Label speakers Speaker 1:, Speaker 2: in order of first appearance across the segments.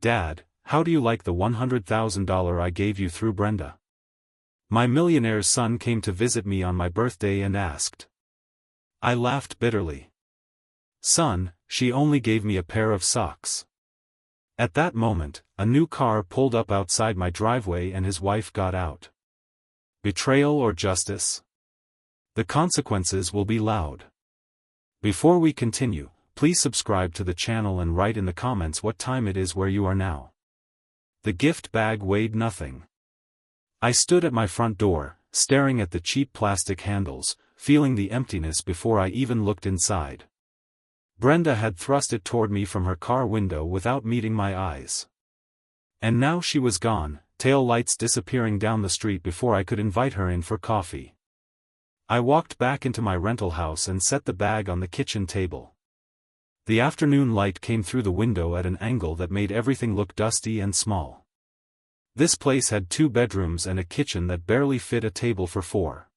Speaker 1: Dad, how do you like the $100,000 I gave you through Brenda? My millionaire's son came to visit me on my birthday and asked. I laughed bitterly. Son, she only gave me a pair of socks. At that moment, a new car pulled up outside my driveway and his wife got out. Betrayal or justice? The consequences will be loud. Before we continue, please subscribe to the channel and write in the comments what time it is where you are now. The gift bag weighed nothing. I stood at my front door, staring at the cheap plastic handles, feeling the emptiness before I even looked inside. Brenda had thrust it toward me from her car window without meeting my eyes. And now she was gone, tail lights disappearing down the street before I could invite her in for coffee. I walked back into my rental house and set the bag on the kitchen table. The afternoon light came through the window at an angle that made everything look dusty and small. This place had 2 bedrooms and a kitchen that barely fit a table for 4.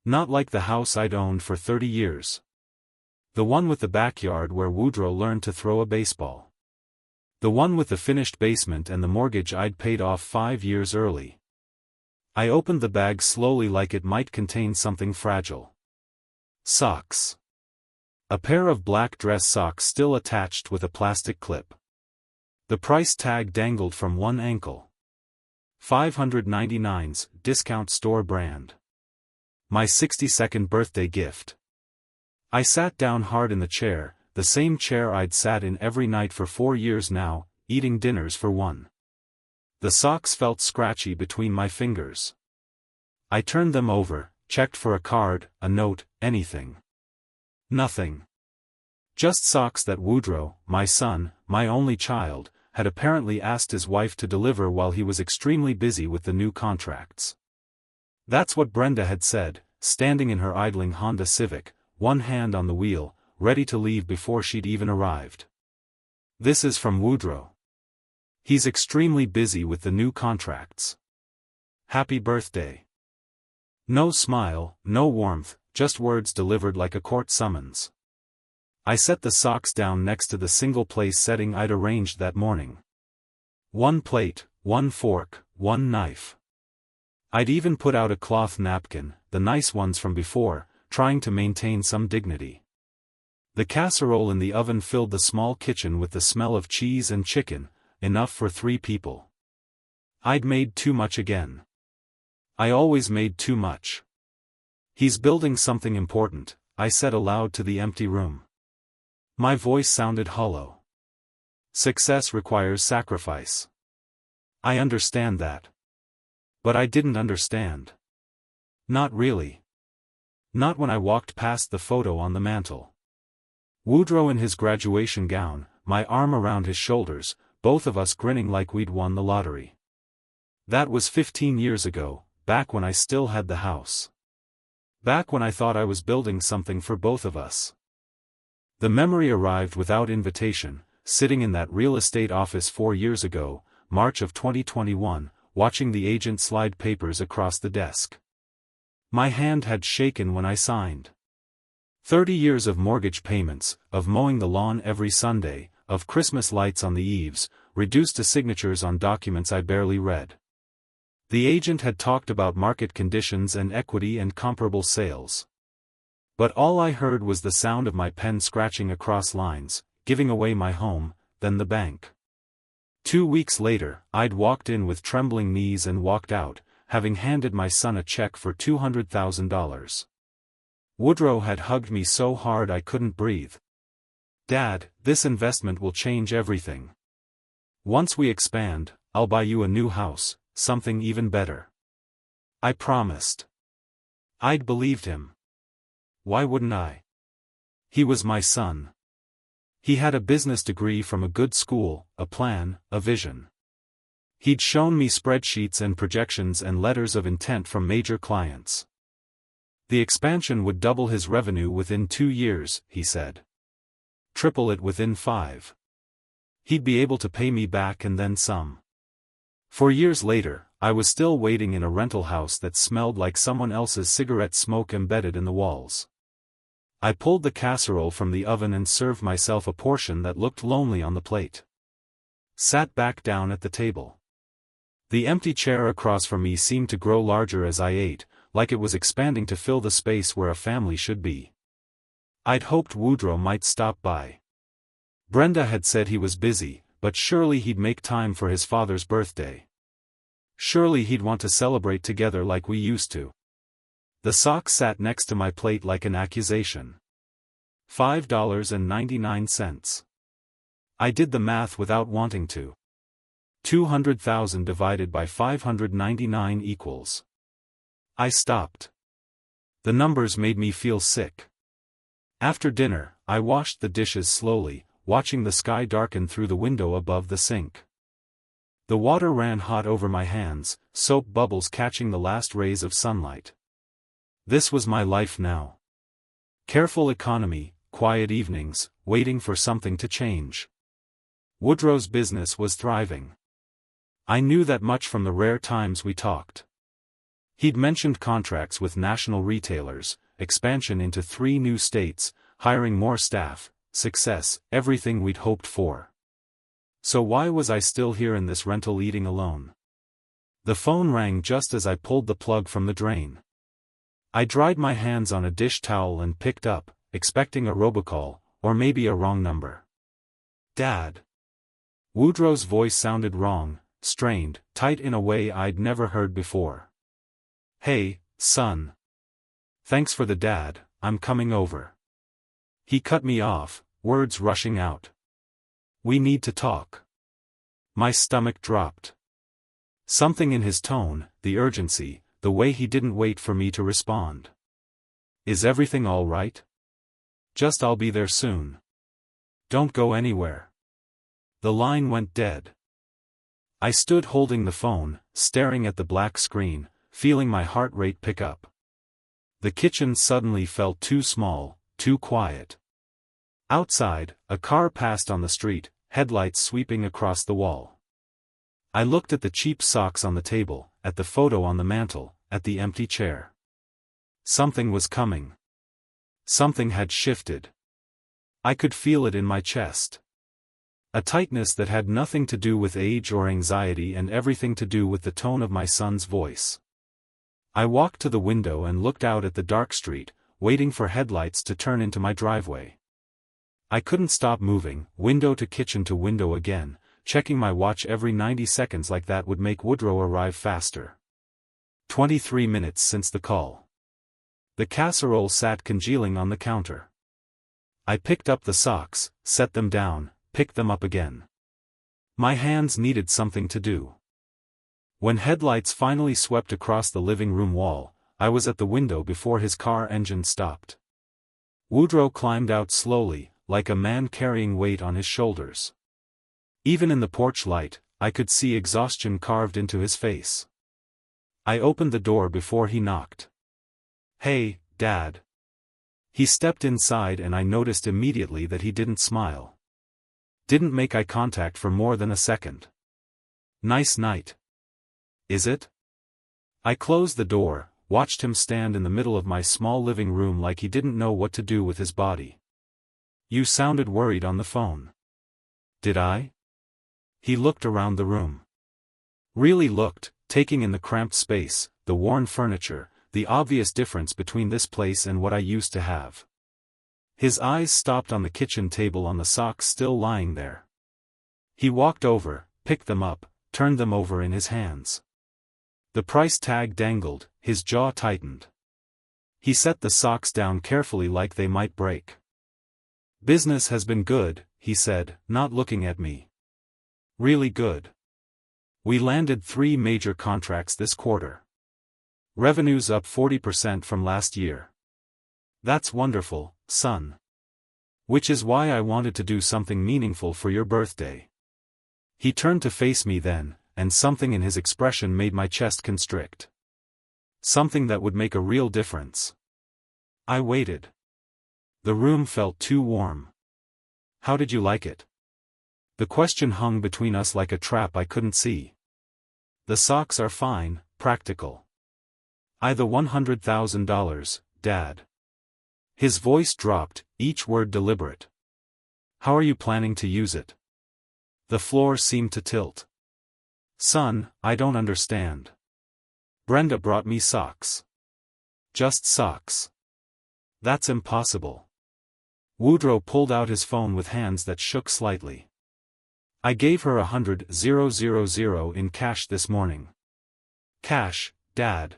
Speaker 1: Not like the house I'd owned for 30 years. The one with the backyard where Woodrow learned to throw a baseball. The one with the finished basement and the mortgage I'd paid off 5 years early. I opened the bag slowly like it might contain something fragile. Socks. A pair of black dress socks still attached with a plastic clip. The price tag dangled from one ankle. $5.99's, discount store brand. My 62nd birthday gift. I sat down hard in the chair, the same chair I'd sat in every night for 4 years now, eating dinners for one. The socks felt scratchy between my fingers. I turned them over, checked for a card, a note, anything. Nothing. Just socks that Woodrow, my son, my only child, had apparently asked his wife to deliver while he was extremely busy with the new contracts. That's what Brenda had said, standing in her idling Honda Civic, one hand on the wheel, ready to leave before she'd even arrived. This is from Woodrow. He's extremely busy with the new contracts. Happy birthday. No smile, no warmth, just words delivered like a court summons. I set the socks down next to the single place setting I'd arranged that morning. 1 plate, 1 fork, 1 knife. I'd even put out a cloth napkin, the nice ones from before, trying to maintain some dignity. The casserole in the oven filled the small kitchen with the smell of cheese and chicken, enough for 3 people. I'd made too much again. I always made too much. He's building something important, I said aloud to the empty room. My voice sounded hollow. Success requires sacrifice. I understand that. But I didn't understand. Not really. Not when I walked past the photo on the mantel. Woodrow in his graduation gown, my arm around his shoulders, both of us grinning like we'd won the lottery. That was 15 years ago, back when I still had the house. Back when I thought I was building something for both of us. The memory arrived without invitation, sitting in that real estate office 4 years ago, March of 2021, watching the agent slide papers across the desk. My hand had shaken when I signed. 30 years of mortgage payments, of mowing the lawn every Sunday, of Christmas lights on the eaves, reduced to signatures on documents I barely read. The agent had talked about market conditions and equity and comparable sales. But all I heard was the sound of my pen scratching across lines, giving away my home, then the bank. 2 weeks later, I'd walked in with trembling knees and walked out, having handed my son a check for $200,000. Woodrow had hugged me so hard I couldn't breathe. Dad, this investment will change everything. Once we expand, I'll buy you a new house, something even better. I promised. I'd believed him. Why wouldn't I? He was my son. He had a business degree from a good school, a plan, a vision. He'd shown me spreadsheets and projections and letters of intent from major clients. The expansion would double his revenue within 2 years, he said. Triple it within 5. He'd be able to pay me back and then some. 4 years later, I was still waiting in a rental house that smelled like someone else's cigarette smoke embedded in the walls. I pulled the casserole from the oven and served myself a portion that looked lonely on the plate. sat back down at the table. The empty chair across from me seemed to grow larger as I ate, like it was expanding to fill the space where a family should be. I'd hoped Woodrow might stop by. Brenda had said he was busy, but surely he'd make time for his father's birthday. Surely he'd want to celebrate together like we used to. The sock sat next to my plate like an accusation. $5.99. I did the math without wanting to. 200,000 divided by 599 equals. I stopped. The numbers made me feel sick. After dinner, I washed the dishes slowly, watching the sky darken through the window above the sink. The water ran hot over my hands, soap bubbles catching the last rays of sunlight. This was my life now. Careful economy, quiet evenings, waiting for something to change. Woodrow's business was thriving. I knew that much from the rare times we talked. He'd mentioned contracts with national retailers, expansion into 3 new states, hiring more staff, success, everything we'd hoped for. So why was I still here in this rental eating alone? The phone rang just as I pulled the plug from the drain. I dried my hands on a dish towel and picked up, expecting a robocall, or maybe a wrong number. Dad. Woodrow's voice sounded wrong, strained, tight in a way I'd never heard before. Hey, son. Thanks for the dad, I'm coming over. He cut me off, words rushing out. We need to talk. My stomach dropped. Something in his tone, the urgency, the way he didn't wait for me to respond. Is everything all right? Just I'll be there soon. Don't go anywhere. The line went dead. I stood holding the phone, staring at the black screen, feeling my heart rate pick up. The kitchen suddenly felt too small, too quiet. Outside, a car passed on the street, headlights sweeping across the wall. I looked at the cheap socks on the table, at the photo on the mantel, at the empty chair. Something was coming. Something had shifted. I could feel it in my chest. A tightness that had nothing to do with age or anxiety and everything to do with the tone of my son's voice. I walked to the window and looked out at the dark street, waiting for headlights to turn into my driveway. I couldn't stop moving, window to kitchen to window again, checking my watch every 90 seconds like that would make Woodrow arrive faster. 23 minutes since the call. The casserole sat congealing on the counter. I picked up the socks, set them down, picked them up again. My hands needed something to do. When headlights finally swept across the living room wall, I was at the window before his car engine stopped. Woodrow climbed out slowly, like a man carrying weight on his shoulders. Even in the porch light, I could see exhaustion carved into his face. I opened the door before he knocked. Hey, Dad. He stepped inside and I noticed immediately that he didn't smile. Didn't make eye contact for more than a second. Nice night. Is it? I closed the door, watched him stand in the middle of my small living room like he didn't know what to do with his body. You sounded worried on the phone. Did I? He looked around the room. Really looked, taking in the cramped space, the worn furniture, the obvious difference between this place and what I used to have. His eyes stopped on the kitchen table on the socks still lying there. He walked over, picked them up, turned them over in his hands. The price tag dangled, his jaw tightened. He set the socks down carefully like they might break. Business has been good, he said, not looking at me. Really good. We landed 3 major contracts this quarter. Revenue's up 40% from last year. That's wonderful, son. Which is why I wanted to do something meaningful for your birthday. He turned to face me then, and something in his expression made my chest constrict. Something that would make a real difference. I waited. The room felt too warm. How did you like it? The question hung between us like a trap I couldn't see. The socks are fine, practical. The $100,000, Dad. His voice dropped, each word deliberate. How are you planning to use it? The floor seemed to tilt. Son, I don't understand. Brenda brought me socks. Just socks. That's impossible. Woodrow pulled out his phone with hands that shook slightly. I gave her $100,000 in cash this morning. Cash, Dad.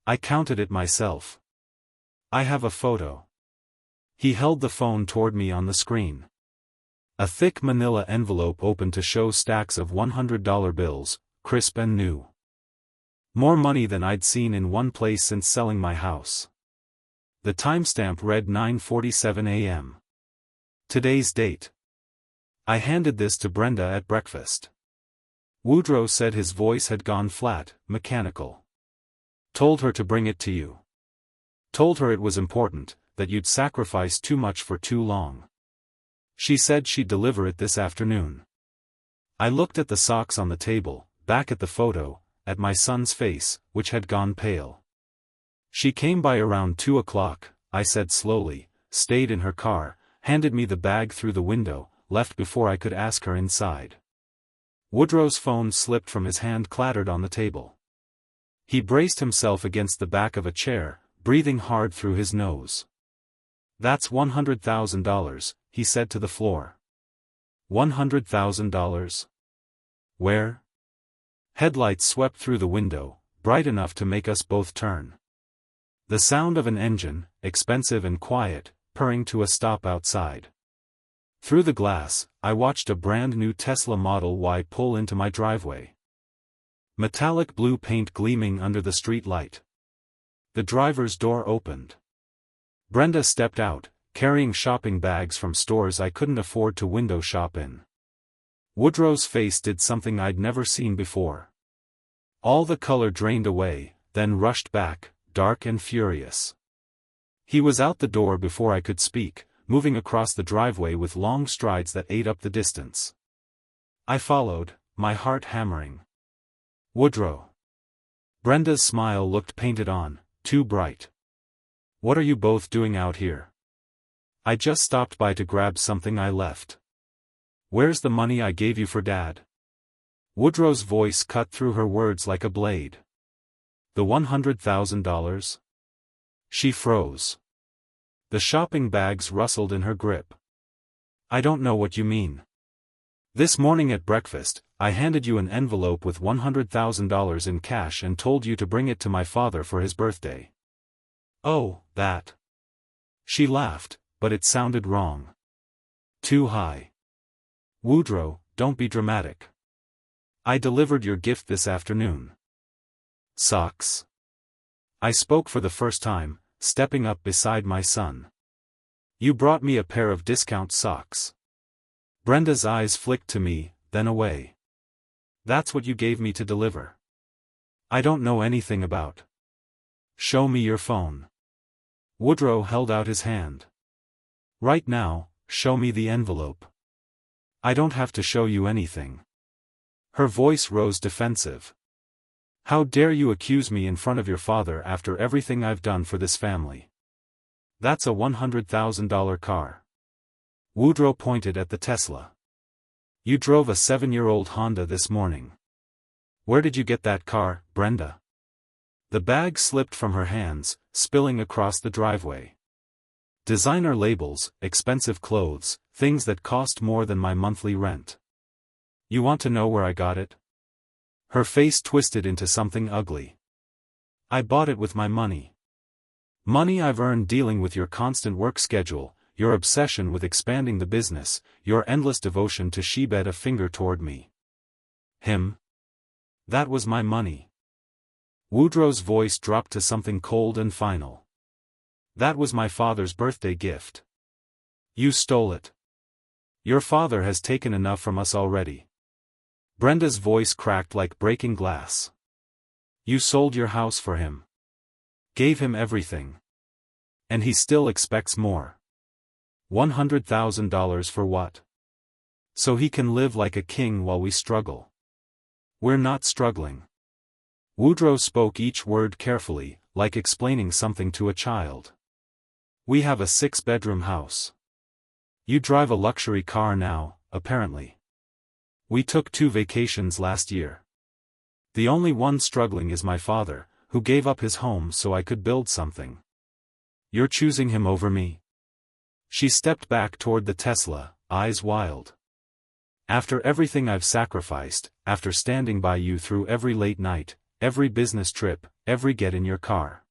Speaker 1: I counted it myself. I have a photo. He held the phone toward me on the screen. A thick manila envelope opened to show stacks of $100 bills, crisp and new. More money than I'd seen in one place since selling my house. The timestamp read 9:47 a.m. Today's date. I handed this to Brenda at breakfast. Woodrow said his voice had gone flat, mechanical. Told her to bring it to you. Told her it was important, that you'd sacrificed too much for too long. She said she'd deliver it this afternoon. I looked at the socks on the table, back at the photo, at my son's face, which had gone pale. She came by around 2 o'clock, I said slowly, stayed in her car, handed me the bag through the window, left before I could ask her inside. Woodrow's phone slipped from his hand, clattered on the table. He braced himself against the back of a chair, breathing hard through his nose. That's $100,000, he said to the floor. $100,000? Where? Headlights swept through the window, bright enough to make us both turn. The sound of an engine, expensive and quiet, purring to a stop outside. Through the glass, I watched a brand new Tesla Model Y pull into my driveway. Metallic blue paint gleaming under the street light. The driver's door opened. Brenda stepped out, carrying shopping bags from stores I couldn't afford to window shop in. Woodrow's face did something I'd never seen before. All the color drained away, then rushed back, dark and furious. He was out the door before I could speak, moving across the driveway with long strides that ate up the distance. I followed, my heart hammering. Woodrow. Brenda's smile looked painted on, too bright. What are you both doing out here? I just stopped by to grab something I left. Where's the money I gave you for Dad? Woodrow's voice cut through her words like a blade. The $100,000? She froze. The shopping bags rustled in her grip. I don't know what you mean. This morning at breakfast, I handed you an envelope with $100,000 in cash and told you to bring it to my father for his birthday. Oh, that. She laughed, but it sounded wrong. Too high. Woodrow, don't be dramatic. I delivered your gift this afternoon. Socks? I spoke for the first time, stepping up beside my son. You brought me a pair of discount socks. Brenda's eyes flicked to me, then away. That's what you gave me to deliver. I don't know anything about. Show me your phone. Woodrow held out his hand. Right now, show me the envelope. I don't have to show you anything. Her voice rose defensive. How dare you accuse me in front of your father after everything I've done for this family? That's a $100,000 car. Woodrow pointed at the Tesla. You drove a 7-year-old Honda this morning. Where did you get that car, Brenda? The bag slipped from her hands, spilling across the driveway. Designer labels, expensive clothes, things that cost more than my monthly rent. You want to know where I got it? Her face twisted into something ugly. I bought it with my money. Money I've earned dealing with your constant work schedule, your obsession with expanding the business, your endless devotion to Shebed a finger toward me. Him? That was my money. Woodrow's voice dropped to something cold and final. That was my father's birthday gift. You stole it. Your father has taken enough from us already. Brenda's voice cracked like breaking glass. You sold your house for him. Gave him everything. And he still expects more. $100,000 for what? So he can live like a king while we struggle. We're not struggling. Woodrow spoke each word carefully, like explaining something to a child. We have a 6-bedroom house. You drive a luxury car now, apparently. We took 2 vacations last year. The only one struggling is my father, who gave up his home so I could build something. You're choosing him over me?" She stepped back toward the Tesla, eyes wild. "After everything I've sacrificed, after standing by you through every late night, every business trip, every get in your car."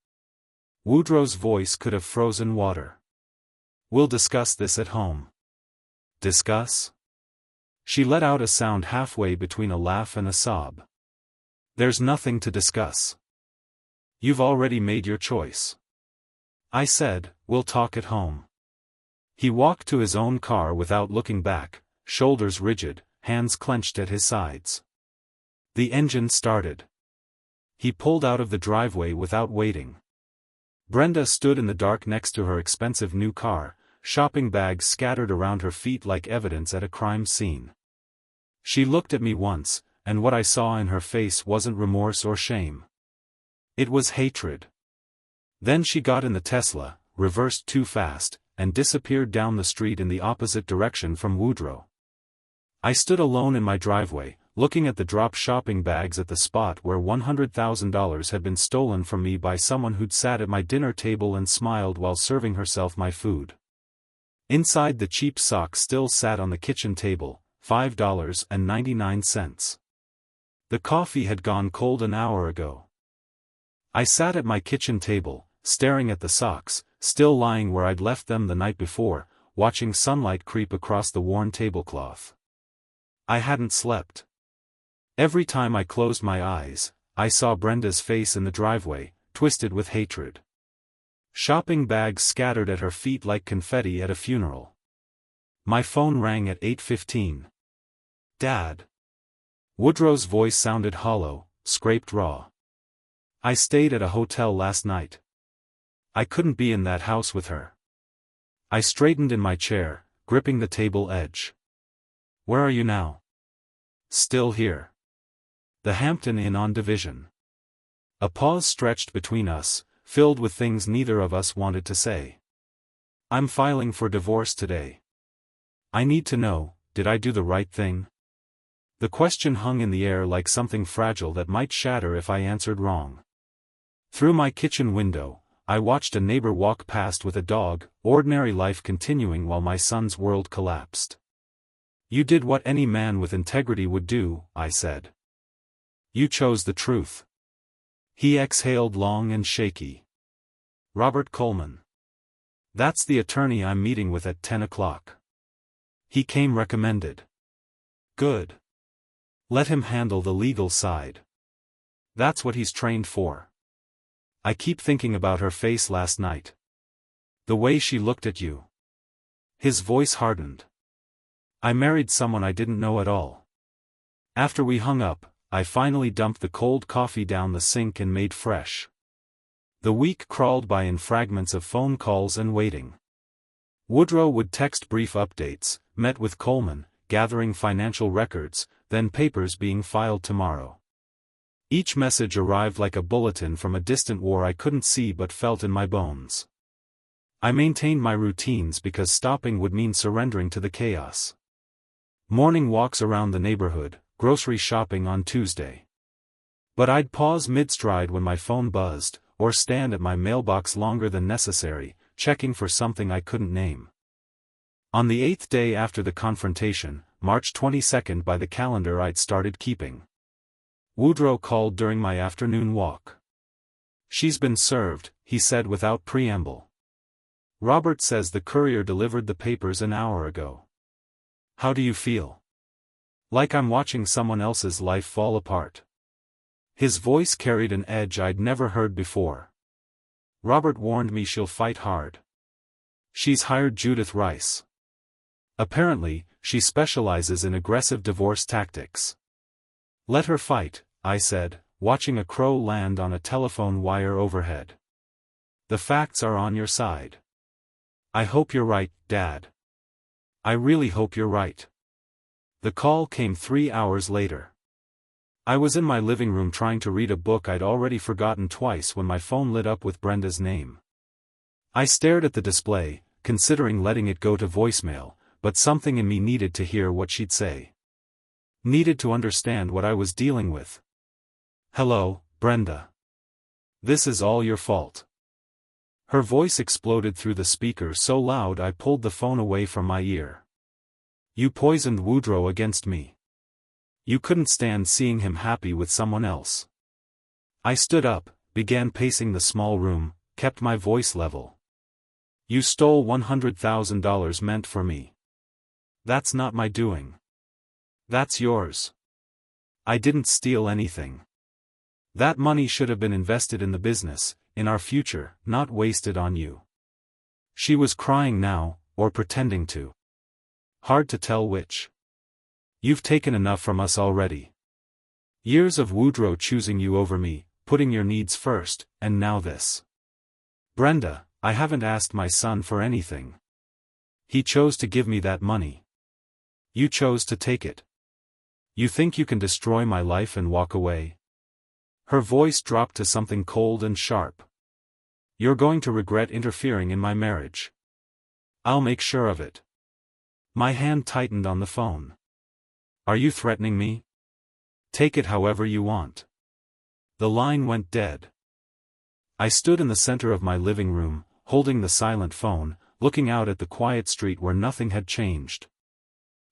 Speaker 1: Woodrow's voice could have frozen water. "We'll discuss this at home." "Discuss?" She let out a sound halfway between a laugh and a sob. "There's nothing to discuss. You've already made your choice." I said, "We'll talk at home." He walked to his own car without looking back, shoulders rigid, hands clenched at his sides. The engine started. He pulled out of the driveway without waiting. Brenda stood in the dark next to her expensive new car, shopping bags scattered around her feet like evidence at a crime scene. She looked at me once, and what I saw in her face wasn't remorse or shame. It was hatred. Then she got in the Tesla, reversed too fast, and disappeared down the street in the opposite direction from Woodrow. I stood alone in my driveway, looking at the dropped shopping bags at the spot where $100,000 had been stolen from me by someone who'd sat at my dinner table and smiled while serving herself my food. Inside, the cheap sock still sat on the kitchen table, $5.99. The coffee had gone cold an hour ago. I sat at my kitchen table, staring at the socks, still lying where I'd left them the night before, watching sunlight creep across the worn tablecloth. I hadn't slept. Every time I closed my eyes, I saw Brenda's face in the driveway, twisted with hatred. Shopping bags scattered at her feet like confetti at a funeral. My phone rang at 8:15. "Dad." Woodrow's voice sounded hollow, scraped raw. "I stayed at a hotel last night. I couldn't be in that house with her." I straightened in my chair, gripping the table edge. "Where are you now?" "Still here. The Hampton Inn on Division." A pause stretched between us, filled with things neither of us wanted to say. "I'm filing for divorce today. I need to know, did I do the right thing?" The question hung in the air like something fragile that might shatter if I answered wrong. Through my kitchen window, I watched a neighbor walk past with a dog, ordinary life continuing while my son's world collapsed. "You did what any man with integrity would do," I said. "You chose the truth." He exhaled long and shaky. "Robert Coleman. That's the attorney I'm meeting with at 10 o'clock. He came recommended." "Good. Let him handle the legal side. That's what he's trained for." I keep thinking about her face last night. The way she looked at you. His voice hardened. "I married someone I didn't know at all." After we hung up, I finally dumped the cold coffee down the sink and made fresh. The week crawled by in fragments of phone calls and waiting. Woodrow would text brief updates, met with Coleman, gathering financial records, then papers being filed tomorrow. Each message arrived like a bulletin from a distant war I couldn't see but felt in my bones. I maintained my routines because stopping would mean surrendering to the chaos. Morning walks around the neighborhood, grocery shopping on Tuesday. But I'd pause mid-stride when my phone buzzed, or stand at my mailbox longer than necessary, checking for something I couldn't name. On the 8th day after the confrontation, March 22nd by the calendar I'd started keeping, Woodrow called during my afternoon walk. "She's been served," he said without preamble. "Robert says the courier delivered the papers an hour ago. How do you feel?" "Like I'm watching someone else's life fall apart." His voice carried an edge I'd never heard before. "Robert warned me she'll fight hard. She's hired Judith Rice. Apparently, she specializes in aggressive divorce tactics." "Let her fight," I said, watching a crow land on a telephone wire overhead. "The facts are on your side." "I hope you're right, Dad. I really hope you're right." The call came 3 hours later. I was in my living room trying to read a book I'd already forgotten twice when my phone lit up with Brenda's name. I stared at the display, considering letting it go to voicemail, but something in me needed to hear what she'd say. Needed to understand what I was dealing with. "Hello, Brenda. This is all your fault." Her voice exploded through the speaker so loud I pulled the phone away from my ear. "You poisoned Woodrow against me. You couldn't stand seeing him happy with someone else." I stood up, began pacing the small room, kept my voice level. "You stole $100,000 meant for me. That's not my doing. That's yours. I didn't steal anything. That money should have been invested in the business, in our future, not wasted on you." She was crying now, or pretending to. Hard to tell which. "You've taken enough from us already. Years of Woodrow choosing you over me, putting your needs first, and now this. Brenda, I haven't asked my son for anything. He chose to give me that money. You chose to take it. You think you can destroy my life and walk away?" Her voice dropped to something cold and sharp. "You're going to regret interfering in my marriage. I'll make sure of it." My hand tightened on the phone. "Are you threatening me? Take it however you want." The line went dead. I stood in the center of my living room, holding the silent phone, looking out at the quiet street where nothing had changed.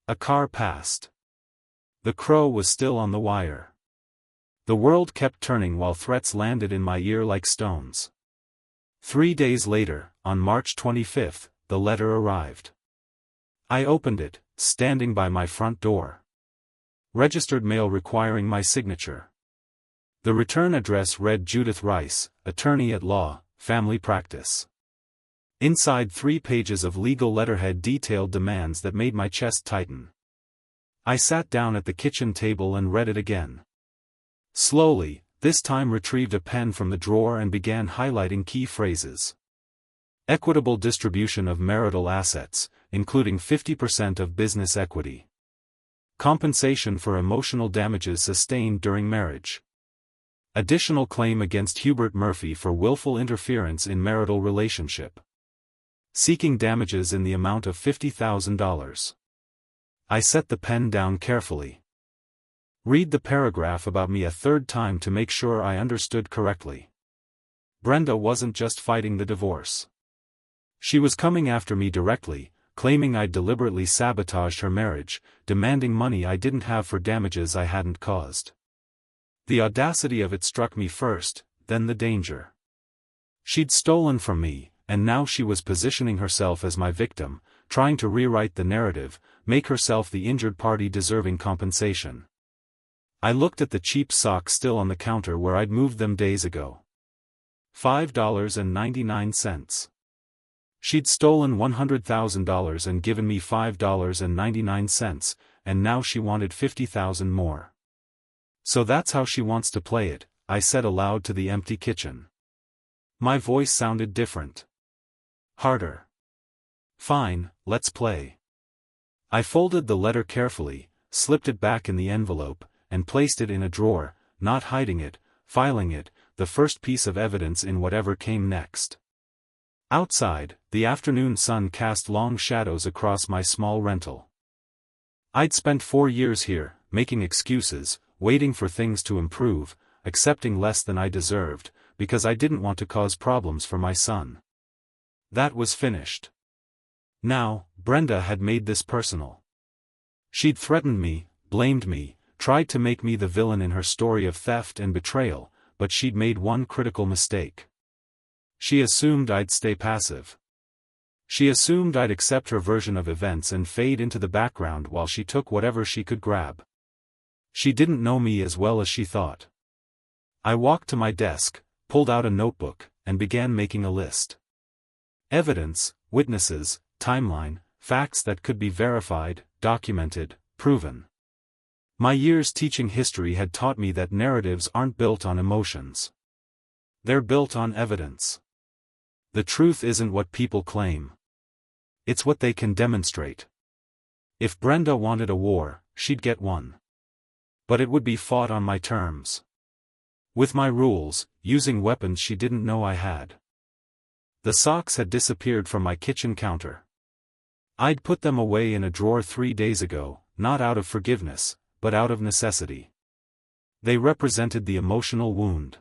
Speaker 1: A car passed. The crow was still on the wire. The world kept turning while threats landed in my ear like stones. 3 days later, on March 25th, the letter arrived. I opened it, standing by my front door. Registered mail requiring my signature. The return address read Judith Rice, attorney at law, family practice. Inside 3 pages of legal letterhead detailed demands that made my chest tighten. I sat down at the kitchen table and read it again. Slowly, this time retrieved a pen from the drawer and began highlighting key phrases. Equitable distribution of marital assets, including 50% of business equity. Compensation for emotional damages sustained during marriage. Additional claim against Hubert Murphy for willful interference in marital relationship. Seeking damages in the amount of $50,000. I set the pen down carefully. Read the paragraph about me a third time to make sure I understood correctly. Brenda wasn't just fighting the divorce. She was coming after me directly, claiming I'd deliberately sabotaged her marriage, demanding money I didn't have for damages I hadn't caused. The audacity of it struck me first, then the danger. She'd stolen from me, and now she was positioning herself as my victim, trying to rewrite the narrative, make herself the injured party deserving compensation. I looked at the cheap socks still on the counter where I'd moved them days ago. $5.99. She'd stolen $100,000 and given me $5.99, and now she wanted $50,000 more. So that's how she wants to play it, I said aloud to the empty kitchen. My voice sounded different. Harder. Fine, let's play. I folded the letter carefully, slipped it back in the envelope, and placed it in a drawer, not hiding it, filing it, the first piece of evidence in whatever came next. Outside, the afternoon sun cast long shadows across my small rental. I'd spent 4 years here, making excuses, waiting for things to improve, accepting less than I deserved, because I didn't want to cause problems for my son. That was finished. Now, Brenda had made this personal. She'd threatened me, blamed me, tried to make me the villain in her story of theft and betrayal, but she'd made one critical mistake. She assumed I'd stay passive. She assumed I'd accept her version of events and fade into the background while she took whatever she could grab. She didn't know me as well as she thought. I walked to my desk, pulled out a notebook, and began making a list. Evidence, witnesses, timeline, facts that could be verified, documented, proven. My years teaching history had taught me that narratives aren't built on emotions. They're built on evidence. The truth isn't what people claim. It's what they can demonstrate. If Brenda wanted a war, she'd get one. But it would be fought on my terms. With my rules, using weapons she didn't know I had. The socks had disappeared from my kitchen counter. I'd put them away in a drawer 3 days ago, not out of forgiveness, but but out of necessity. They represented the emotional wound.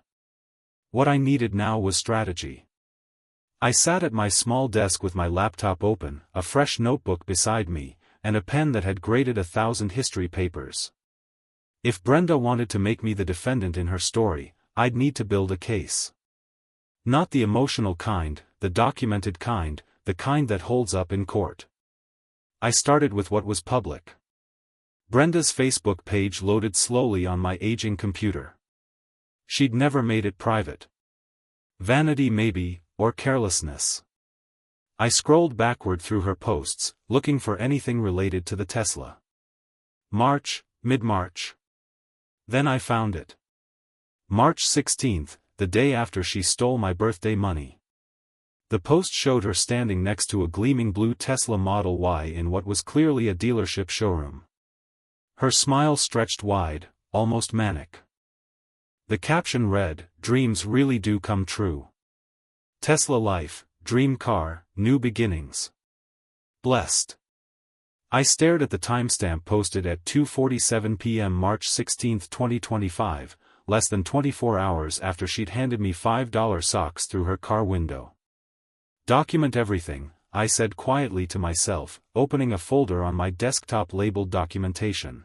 Speaker 1: What I needed now was strategy. I sat at my small desk with my laptop open, a fresh notebook beside me, and a pen that had graded 1,000 history papers. If Brenda wanted to make me the defendant in her story, I'd need to build a case. Not the emotional kind, the documented kind, the kind that holds up in court. I started with what was public. Brenda's Facebook page loaded slowly on my aging computer. She'd never made it private. Vanity maybe, or carelessness. I scrolled backward through her posts, looking for anything related to the Tesla. March, mid-March. Then I found it. March 16th, the day after she stole my birthday money. The post showed her standing next to a gleaming blue Tesla Model Y in what was clearly a dealership showroom. Her smile stretched wide, almost manic. The caption read, "Dreams really do come true. Tesla life, dream car, new beginnings. Blessed." I stared at the timestamp posted at 2:47 p.m. March 16, 2025, less than 24 hours after she'd handed me $5 socks through her car window. Document everything, I said quietly to myself, opening a folder on my desktop labeled documentation.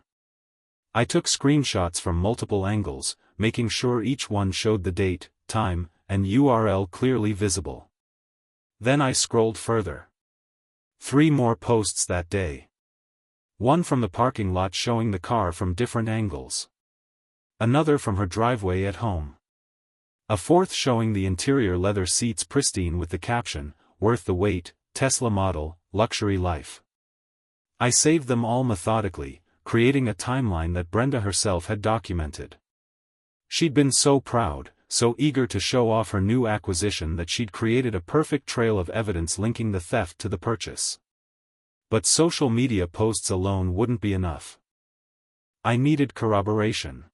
Speaker 1: I took screenshots from multiple angles, making sure each one showed the date, time, and URL clearly visible. Then I scrolled further. 3 more posts that day. One from the parking lot showing the car from different angles. Another from her driveway at home. A fourth showing the interior leather seats pristine with the caption, "Worth the wait, Tesla model, luxury life." I saved them all methodically, creating a timeline that Brenda herself had documented. She'd been so proud, so eager to show off her new acquisition that she'd created a perfect trail of evidence linking the theft to the purchase. But social media posts alone wouldn't be enough. I needed corroboration.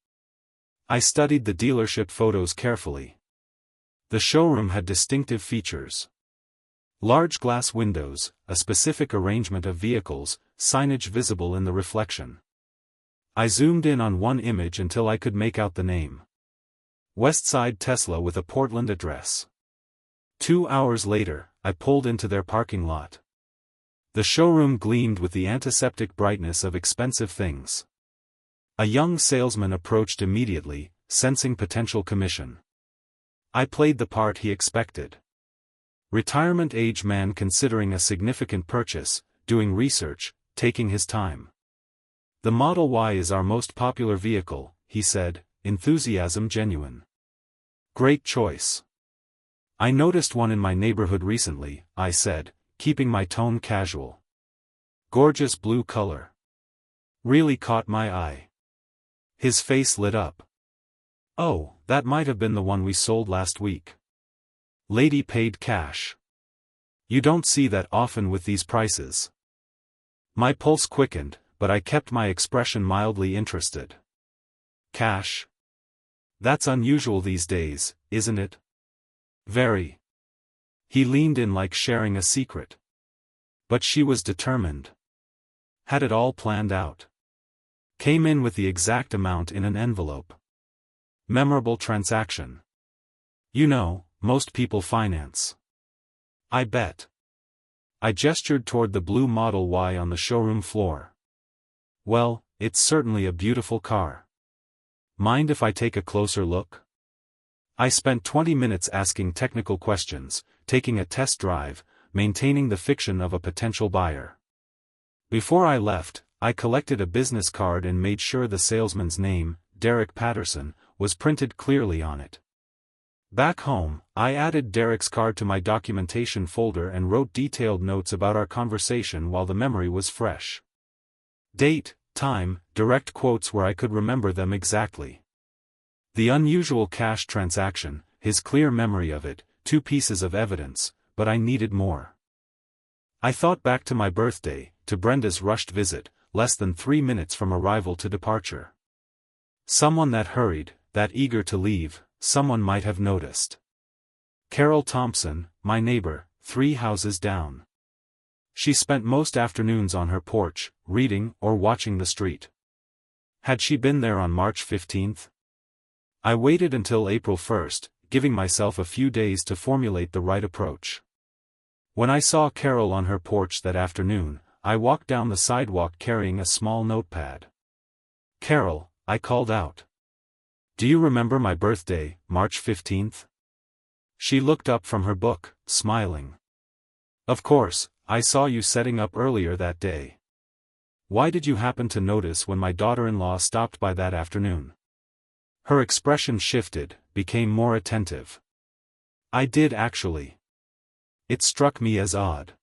Speaker 1: I studied the dealership photos carefully. The showroom had distinctive features. Large glass windows, a specific arrangement of vehicles, signage visible in the reflection. I zoomed in on one image until I could make out the name. Westside Tesla with a Portland address. 2 hours later, I pulled into their parking lot. The showroom gleamed with the antiseptic brightness of expensive things. A young salesman approached immediately, sensing potential commission. I played the part he expected. Retirement-age man considering a significant purchase, doing research, taking his time. "The Model Y is our most popular vehicle," he said, enthusiasm genuine. "Great choice. I noticed one in my neighborhood recently," I said, keeping my tone casual. "Gorgeous blue color. Really caught my eye." His face lit up. "Oh, that might have been the one we sold last week. Lady paid cash. You don't see that often with these prices." My pulse quickened, but I kept my expression mildly interested. "Cash? That's unusual these days, isn't it?" "Very." He leaned in like sharing a secret. But she was determined. Had it all planned out. Came in with the exact amount in an envelope. Memorable transaction. "You know, most people finance." "I bet." I gestured toward the blue Model Y on the showroom floor. "Well, it's certainly a beautiful car. Mind if I take a closer look?" I spent 20 minutes asking technical questions, taking a test drive, maintaining the fiction of a potential buyer. Before I left, I collected a business card and made sure the salesman's name, Derek Patterson, was printed clearly on it. Back home, I added Derek's card to my documentation folder and wrote detailed notes about our conversation while the memory was fresh. Date, time, direct quotes where I could remember them exactly. The unusual cash transaction, his clear memory of it, 2 pieces of evidence, but I needed more. I thought back to my birthday, to Brenda's rushed visit, less than 3 minutes from arrival to departure. Someone that hurried, that eager to leave, someone might have noticed. Carol Thompson, my neighbor, 3 houses down. She spent most afternoons on her porch, reading or watching the street. Had she been there on March 15th? I waited until April 1st, giving myself a few days to formulate the right approach. When I saw Carol on her porch that afternoon, I walked down the sidewalk carrying a small notepad. "Carol," I called out. "Do you remember my birthday, March 15th? She looked up from her book, smiling. "Of course, I saw you setting up earlier that day. Why did you happen to notice when my daughter-in-law stopped by that afternoon?" Her expression shifted, became more attentive. "I did actually. It struck me as odd.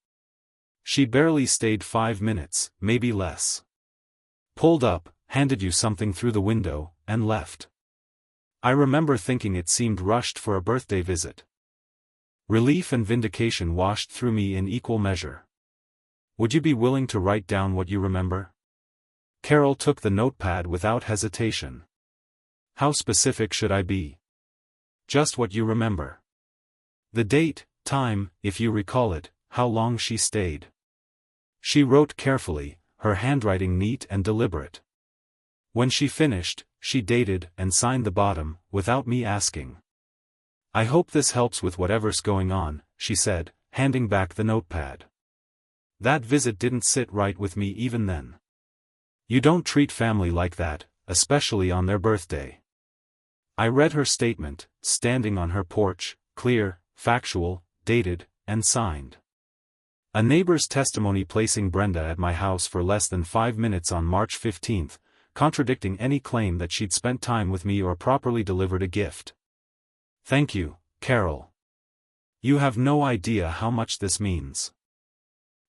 Speaker 1: She barely stayed 5 minutes, maybe less. Pulled up, handed you something through the window, and left. I remember thinking it seemed rushed for a birthday visit." Relief and vindication washed through me in equal measure. "Would you be willing to write down what you remember?" Carol took the notepad without hesitation. "How specific should I be?" "Just what you remember. The date, time, if you recall it, how long she stayed." She wrote carefully, her handwriting neat and deliberate. When she finished, she dated and signed the bottom, without me asking. "I hope this helps with whatever's going on," she said, handing back the notepad. That visit didn't sit right with me even then. You don't treat family like that, especially on their birthday. I read her statement, standing on her porch, clear, factual, dated, and signed. A neighbor's testimony placing Brenda at my house for less than 5 minutes on March 15th, contradicting any claim that she'd spent time with me or properly delivered a gift. Thank you, Carol. You have no idea how much this means.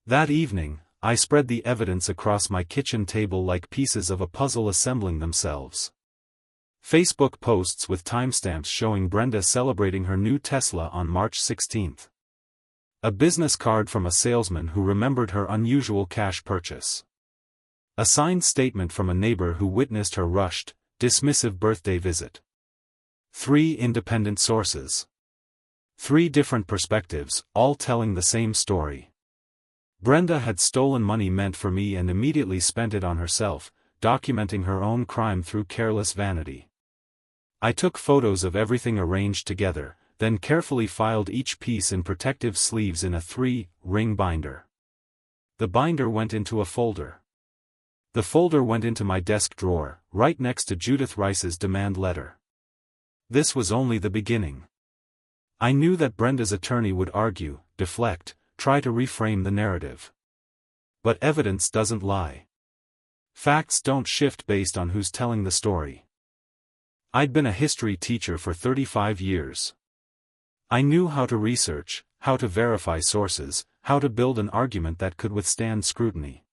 Speaker 1: That evening, I spread the evidence across my kitchen table like pieces of a puzzle assembling themselves. Facebook posts with timestamps showing Brenda celebrating her new Tesla on March 16th. A business card from a salesman who remembered her unusual cash purchase. A signed statement from a neighbor who witnessed her rushed, dismissive birthday visit. 3 independent sources. 3 different perspectives, all telling the same story. Brenda had stolen money meant for me and immediately spent it on herself, documenting her own crime through careless vanity. I took photos of everything arranged together, then carefully filed each piece in protective sleeves in a 3-ring binder. The binder went into a folder. The folder went into my desk drawer, right next to Judith Rice's demand letter. This was only the beginning. I knew that Brenda's attorney would argue, deflect, try to reframe the narrative. But evidence doesn't lie. Facts don't shift based on who's telling the story. I'd been a history teacher for 35 years. I knew how to research, how to verify sources, how to build an argument that could withstand scrutiny.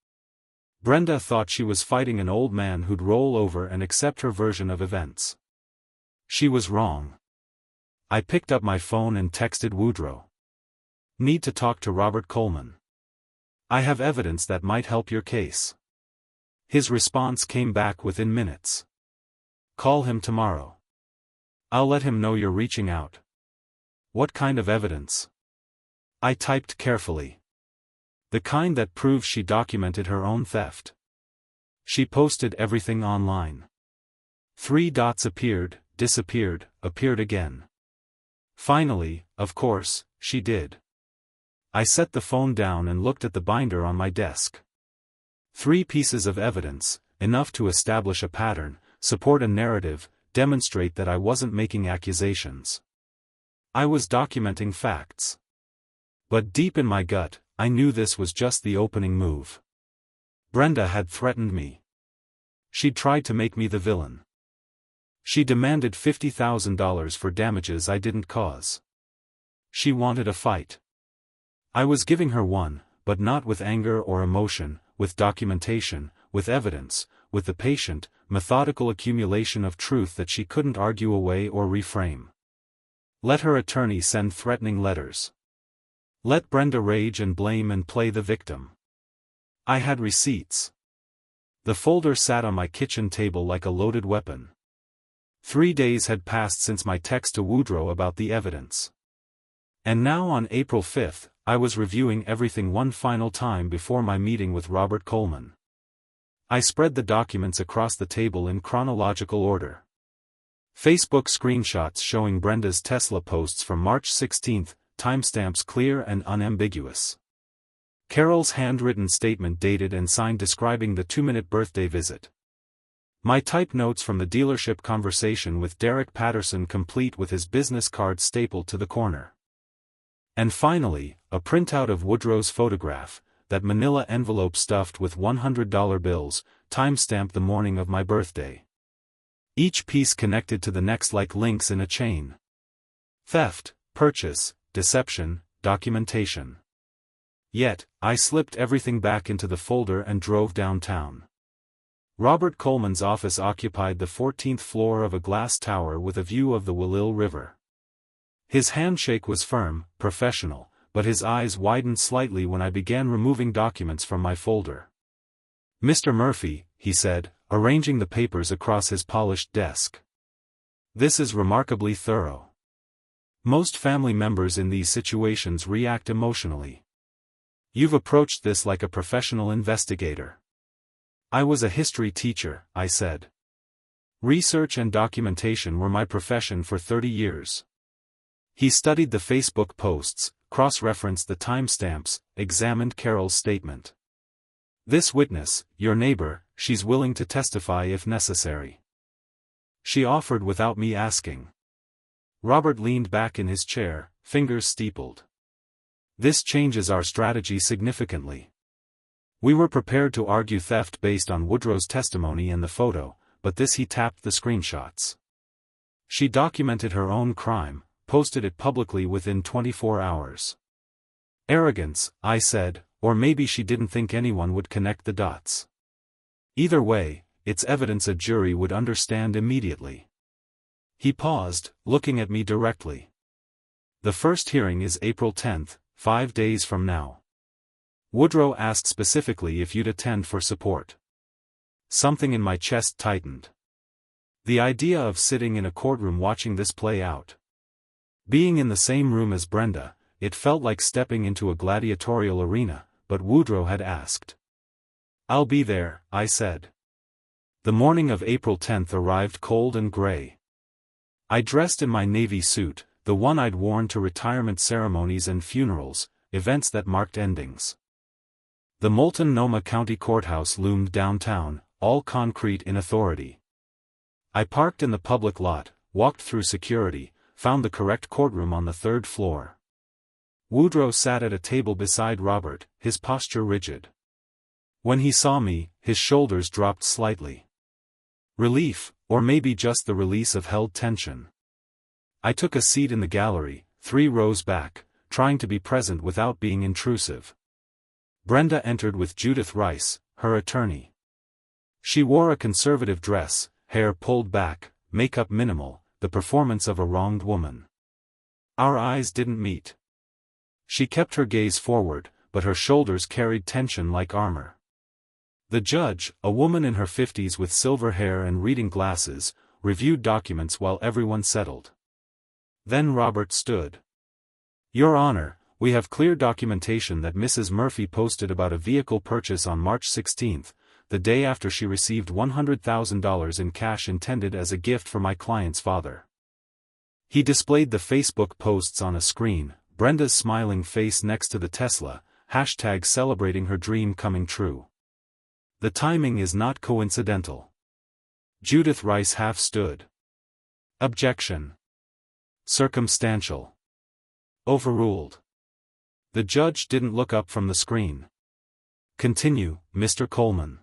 Speaker 1: Brenda thought she was fighting an old man who'd roll over and accept her version of events. She was wrong. I picked up my phone and texted Woodrow. Need to talk to Robert Coleman. I have evidence that might help your case. His response came back within minutes. Call him tomorrow. I'll let him know you're reaching out. What kind of evidence? I typed carefully. The kind that proves she documented her own theft. She posted everything online. 3 dots appeared, disappeared, appeared again. Finally, of course, she did. I set the phone down and looked at the binder on my desk. 3 pieces of evidence, enough to establish a pattern, support a narrative, demonstrate that I wasn't making accusations. I was documenting facts. But deep in my gut, I knew this was just the opening move. Brenda had threatened me. She'd tried to make me the villain. She demanded $50,000 for damages I didn't cause. She wanted a fight. I was giving her one, but not with anger or emotion, with documentation, with evidence, with the patient, methodical accumulation of truth that she couldn't argue away or reframe. Let her attorney send threatening letters. Let Brenda rage and blame and play the victim. I had receipts. The folder sat on my kitchen table like a loaded weapon. 3 days had passed since my text to Woodrow about the evidence. And now on April 5th, I was reviewing everything one final time before my meeting with Robert Coleman. I spread the documents across the table in chronological order. Facebook screenshots showing Brenda's Tesla posts from March 16, timestamps clear and unambiguous. Carol's handwritten statement dated and signed describing the 2-minute birthday visit. My type notes from the dealership conversation with Derek Patterson complete with his business card stapled to the corner. And finally, a printout of Woodrow's photograph, that manila envelope stuffed with $100 bills, timestamped the morning of my birthday. Each piece connected to the next like links in a chain. Theft, purchase, deception, documentation. Yet, I slipped everything back into the folder and drove downtown. Robert Coleman's office occupied the 14th floor of a glass tower with a view of the Willil River. His handshake was firm, professional, but his eyes widened slightly when I began removing documents from my folder. "Mr. Murphy," he said, arranging the papers across his polished desk. "This is remarkably thorough. Most family members in these situations react emotionally. You've approached this like a professional investigator." "I was a history teacher," I said. "Research and documentation were my profession for 30 years. He studied the Facebook posts, cross-referenced the timestamps, examined Carol's statement. "This witness, your neighbor, she's willing to testify if necessary." She offered without me asking. Robert leaned back in his chair, fingers steepled. "This changes our strategy significantly. We were prepared to argue theft based on Woodrow's testimony and the photo, but this." He tapped the screenshots. "She documented her own crime, posted it publicly within 24 hours. Arrogance," I said, "or maybe she didn't think anyone would connect the dots. Either way, it's evidence a jury would understand immediately." He paused, looking at me directly. "The first hearing is April 10th, 5 days from now. Woodrow asked specifically if you'd attend for support." Something in my chest tightened. The idea of sitting in a courtroom watching this play out. Being in the same room as Brenda, it felt like stepping into a gladiatorial arena, but Woodrow had asked. "I'll be there," I said. The morning of April 10th arrived cold and gray. I dressed in my navy suit, the one I'd worn to retirement ceremonies and funerals, events that marked endings. The Multnomah County Courthouse loomed downtown, all concrete in authority. I parked in the public lot, walked through security, found the correct courtroom on the 3rd floor. Woodrow sat at a table beside Robert, his posture rigid. When he saw me, his shoulders dropped slightly. Relief, or maybe just the release of held tension. I took a seat in the gallery, 3 rows back, trying to be present without being intrusive. Brenda entered with Judith Rice, her attorney. She wore a conservative dress, hair pulled back, makeup minimal, the performance of a wronged woman. Our eyes didn't meet. She kept her gaze forward, but her shoulders carried tension like armor. The judge, a woman in her 50s with silver hair and reading glasses, reviewed documents while everyone settled. Then Robert stood. "Your Honor, we have clear documentation that Mrs. Murphy posted about a vehicle purchase on March 16, the day after she received $100,000 in cash intended as a gift for my client's father." He displayed the Facebook posts on a screen, Brenda's smiling face next to the Tesla, hashtag celebrating her dream coming true. "The timing is not coincidental." Judith Rice half stood. "Objection. Circumstantial." Overruled. The judge didn't look up from the screen. "Continue, Mr. Coleman."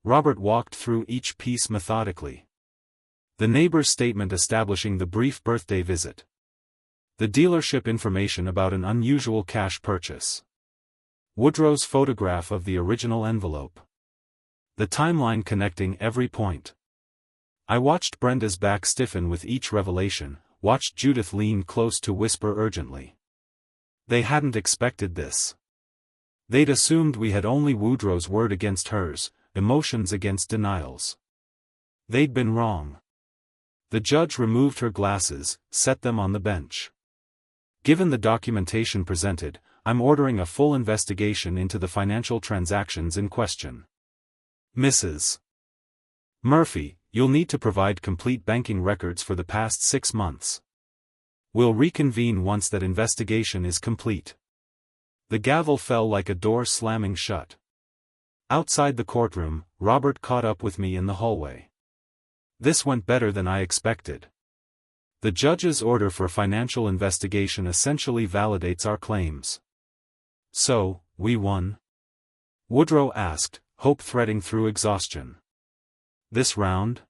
Speaker 1: Robert walked through each piece methodically. The neighbor's statement establishing the brief birthday visit. The dealership information about an unusual cash purchase. Woodrow's photograph of the original envelope. The timeline connecting every point. I watched Brenda's back stiffen with each revelation, watched Judith lean close to whisper urgently. They hadn't expected this. They'd assumed we had only Woodrow's word against hers, emotions against denials. They'd been wrong. The judge removed her glasses, set them on the bench. "Given the documentation presented, I'm ordering a full investigation into the financial transactions in question." Mrs. Murphy, you'll need to provide complete banking records for the past 6 months. We'll reconvene once that investigation is complete. The gavel fell like a door slamming shut. Outside the courtroom, Robert caught up with me in the hallway. This went better than I expected. The judge's order for financial investigation essentially validates our claims. So, we won? Woodrow asked, hope threading through exhaustion. This round?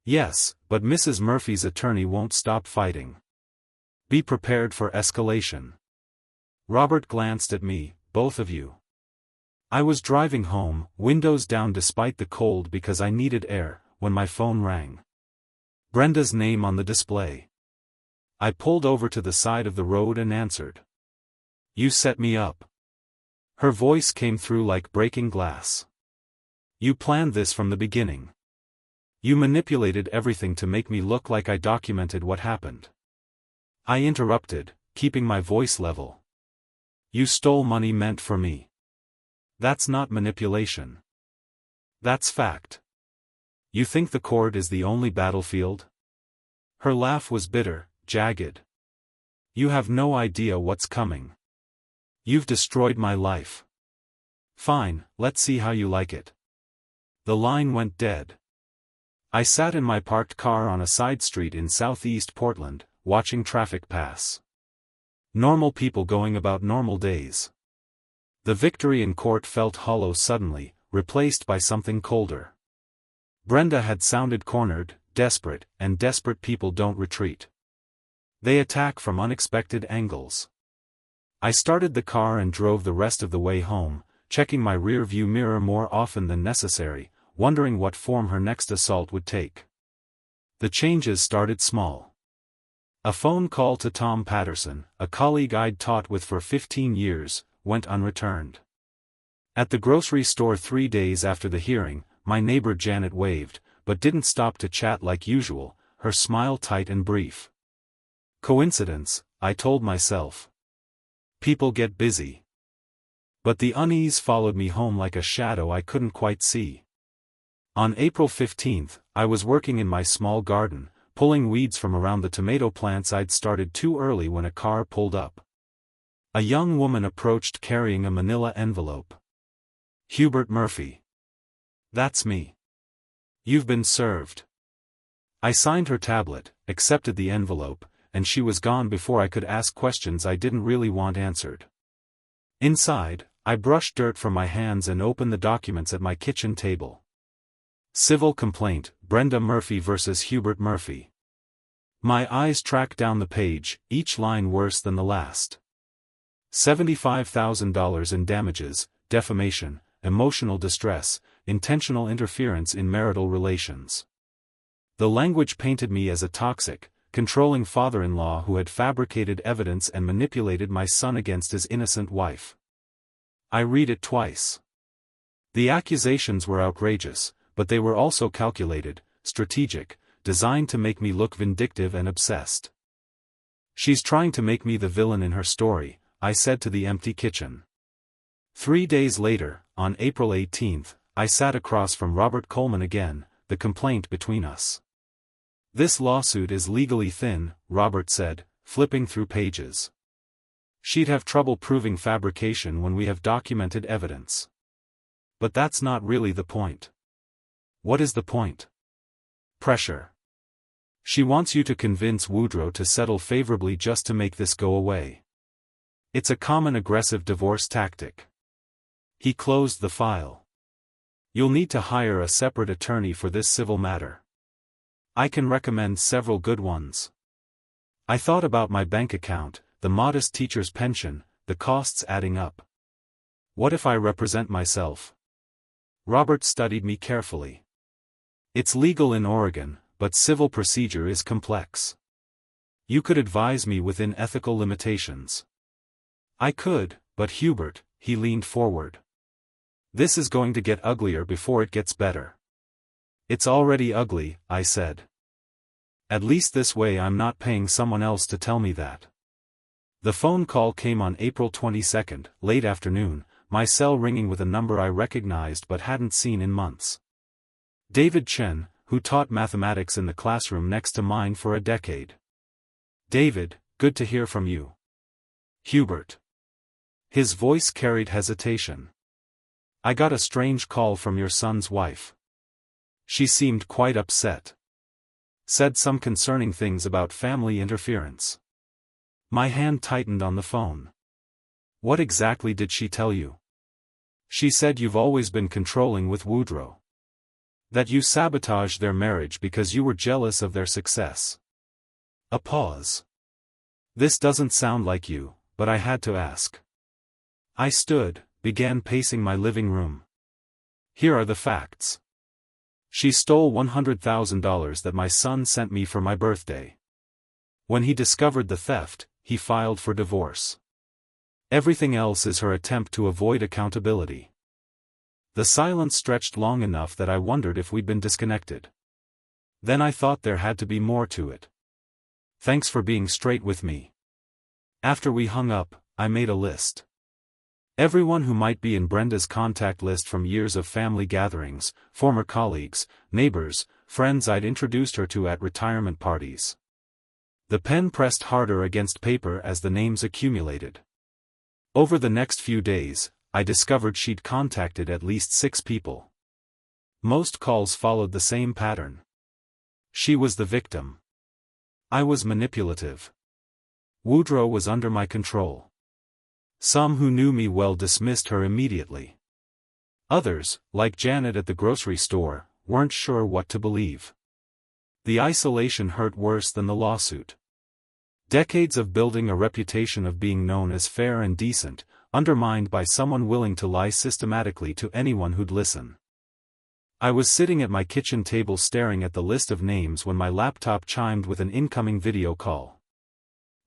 Speaker 1: Yes, but Mrs. Murphy's attorney won't stop fighting. Be prepared for escalation. Robert glanced at me, both of you. I was driving home, windows down despite the cold because I needed air, when my phone rang. Brenda's name on the display. I pulled over to the side of the road and answered. You set me up. Her voice came through like breaking glass. You planned this from the beginning. You manipulated everything to make me look like I documented what happened. I interrupted, keeping my voice level. You stole money meant for me. That's not manipulation. That's fact. You think the court is the only battlefield? Her laugh was bitter, jagged. You have no idea what's coming. You've destroyed my life. Fine, let's see how you like it. The line went dead. I sat in my parked car on a side street in southeast Portland, watching traffic pass. Normal people going about normal days. The victory in court felt hollow suddenly, replaced by something colder. Brenda had sounded cornered, desperate, and desperate people don't retreat. They attack from unexpected angles. I started the car and drove the rest of the way home, checking my rear-view mirror more often than necessary, wondering what form her next assault would take. The changes started small. A phone call to Tom Patterson, a colleague I'd taught with for 15 years, went unreturned. At the grocery store 3 days after the hearing, my neighbor Janet waved, but didn't stop to chat like usual, her smile tight and brief. Coincidence, I told myself. People get busy. But the unease followed me home like a shadow I couldn't quite see. On April 15th, I was working in my small garden, pulling weeds from around the tomato plants I'd started too early when a car pulled up. A young woman approached carrying a manila envelope. Hubert Murphy. That's me. You've been served. I signed her tablet, accepted the envelope, and she was gone before I could ask questions I didn't really want answered. Inside, I brushed dirt from my hands and opened the documents at my kitchen table. Civil complaint, Brenda Murphy vs. Hubert Murphy. My eyes tracked down the page, each line worse than the last. $75,000 in damages, defamation, emotional distress, intentional interference in marital relations. The language painted me as a toxic, controlling father-in-law who had fabricated evidence and manipulated my son against his innocent wife. I read it twice. The accusations were outrageous, but they were also calculated, strategic, designed to make me look vindictive and obsessed. She's trying to make me the villain in her story, I said to the empty kitchen. 3 days later, on April 18th, I sat across from Robert Coleman again, the complaint between us. This lawsuit is legally thin, Robert said, flipping through pages. She'd have trouble proving fabrication when we have documented evidence. But that's not really the point. What is the point? Pressure. She wants you to convince Woodrow to settle favorably just to make this go away. It's a common aggressive divorce tactic. He closed the file. You'll need to hire a separate attorney for this civil matter. I can recommend several good ones. I thought about my bank account, the modest teacher's pension, the costs adding up. What if I represent myself? Robert studied me carefully. It's legal in Oregon, but civil procedure is complex. You could advise me within ethical limitations. I could, but Hubert, he leaned forward. This is going to get uglier before it gets better. It's already ugly, I said. At least this way I'm not paying someone else to tell me that. The phone call came on April 22nd, late afternoon, my cell ringing with a number I recognized but hadn't seen in months. David Chen, who taught mathematics in the classroom next to mine for a decade. David, good to hear from you. Hubert. His voice carried hesitation. I got a strange call from your son's wife. She seemed quite upset. Said some concerning things about family interference. My hand tightened on the phone. What exactly did she tell you? She said you've always been controlling with Woodrow. That you sabotaged their marriage because you were jealous of their success. A pause. This doesn't sound like you, but I had to ask. I stood, began pacing my living room. Here are the facts. She stole $100,000 that my son sent me for my birthday. When he discovered the theft, he filed for divorce. Everything else is her attempt to avoid accountability. The silence stretched long enough that I wondered if we'd been disconnected. Then I thought there had to be more to it. Thanks for being straight with me. After we hung up, I made a list. Everyone who might be in Brenda's contact list from years of family gatherings, former colleagues, neighbors, friends I'd introduced her to at retirement parties. The pen pressed harder against paper as the names accumulated. Over the next few days, I discovered she'd contacted at least 6 people. Most calls followed the same pattern. She was the victim. I was manipulative. Woodrow was under my control. Some who knew me well dismissed her immediately. Others, like Janet at the grocery store, weren't sure what to believe. The isolation hurt worse than the lawsuit. Decades of building a reputation of being known as fair and decent, undermined by someone willing to lie systematically to anyone who'd listen. I was sitting at my kitchen table staring at the list of names when my laptop chimed with an incoming video call.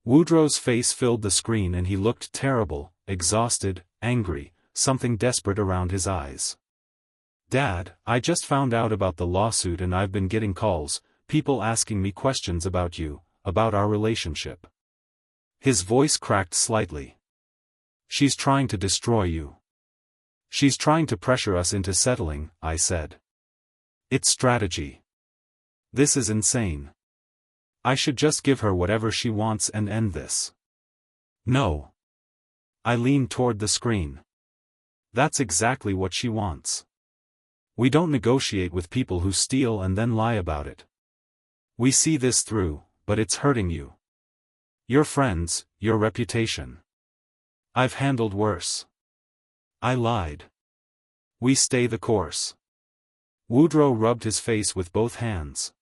Speaker 1: Woodrow's face filled the screen and he looked terrible, exhausted, angry, something desperate around his eyes. Dad, I just found out about the lawsuit and I've been getting calls, people asking me questions about you, about our relationship. His voice cracked slightly. She's trying to destroy you. She's trying to pressure us into settling, I said. It's strategy. This is insane. I should just give her whatever she wants and end this. No. I leaned toward the screen. That's exactly what she wants. We don't negotiate with people who steal and then lie about it. We see this through, but it's hurting you. Your friends, your reputation. I've handled worse. I lied. We stay the course. Woodrow rubbed his face with both hands.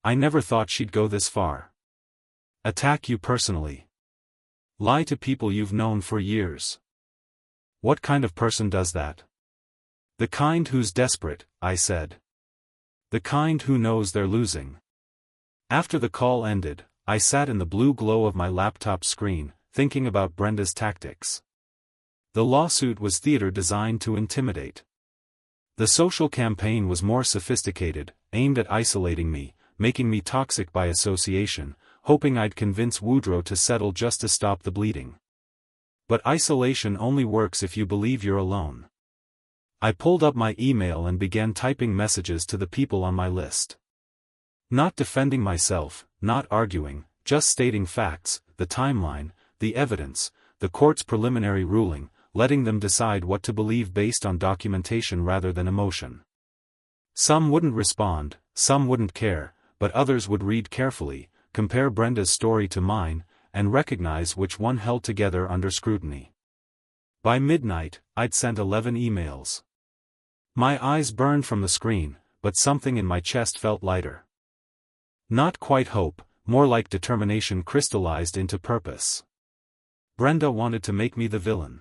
Speaker 1: I never thought she'd go this far. Attack you personally. Lie to people you've known for years. What kind of person does that? The kind who's desperate, I said. The kind who knows they're losing. After the call ended, I sat in the blue glow of my laptop screen, thinking about Brenda's tactics. The lawsuit was theater designed to intimidate. The social campaign was more sophisticated, aimed at isolating me, making me toxic by association, hoping I'd convince Woodrow to settle just to stop the bleeding. But isolation only works if you believe you're alone. I pulled up my email and began typing messages to the people on my list. Not defending myself, not arguing, just stating facts, the timeline, the evidence, the court's preliminary ruling, letting them decide what to believe based on documentation rather than emotion. Some wouldn't respond, some wouldn't care, but others would read carefully, compare Brenda's story to mine, and recognize which one held together under scrutiny. By midnight, I'd sent 11 emails. My eyes burned from the screen, but something in my chest felt lighter. Not quite hope, more like determination crystallized into purpose. Brenda wanted to make me the villain.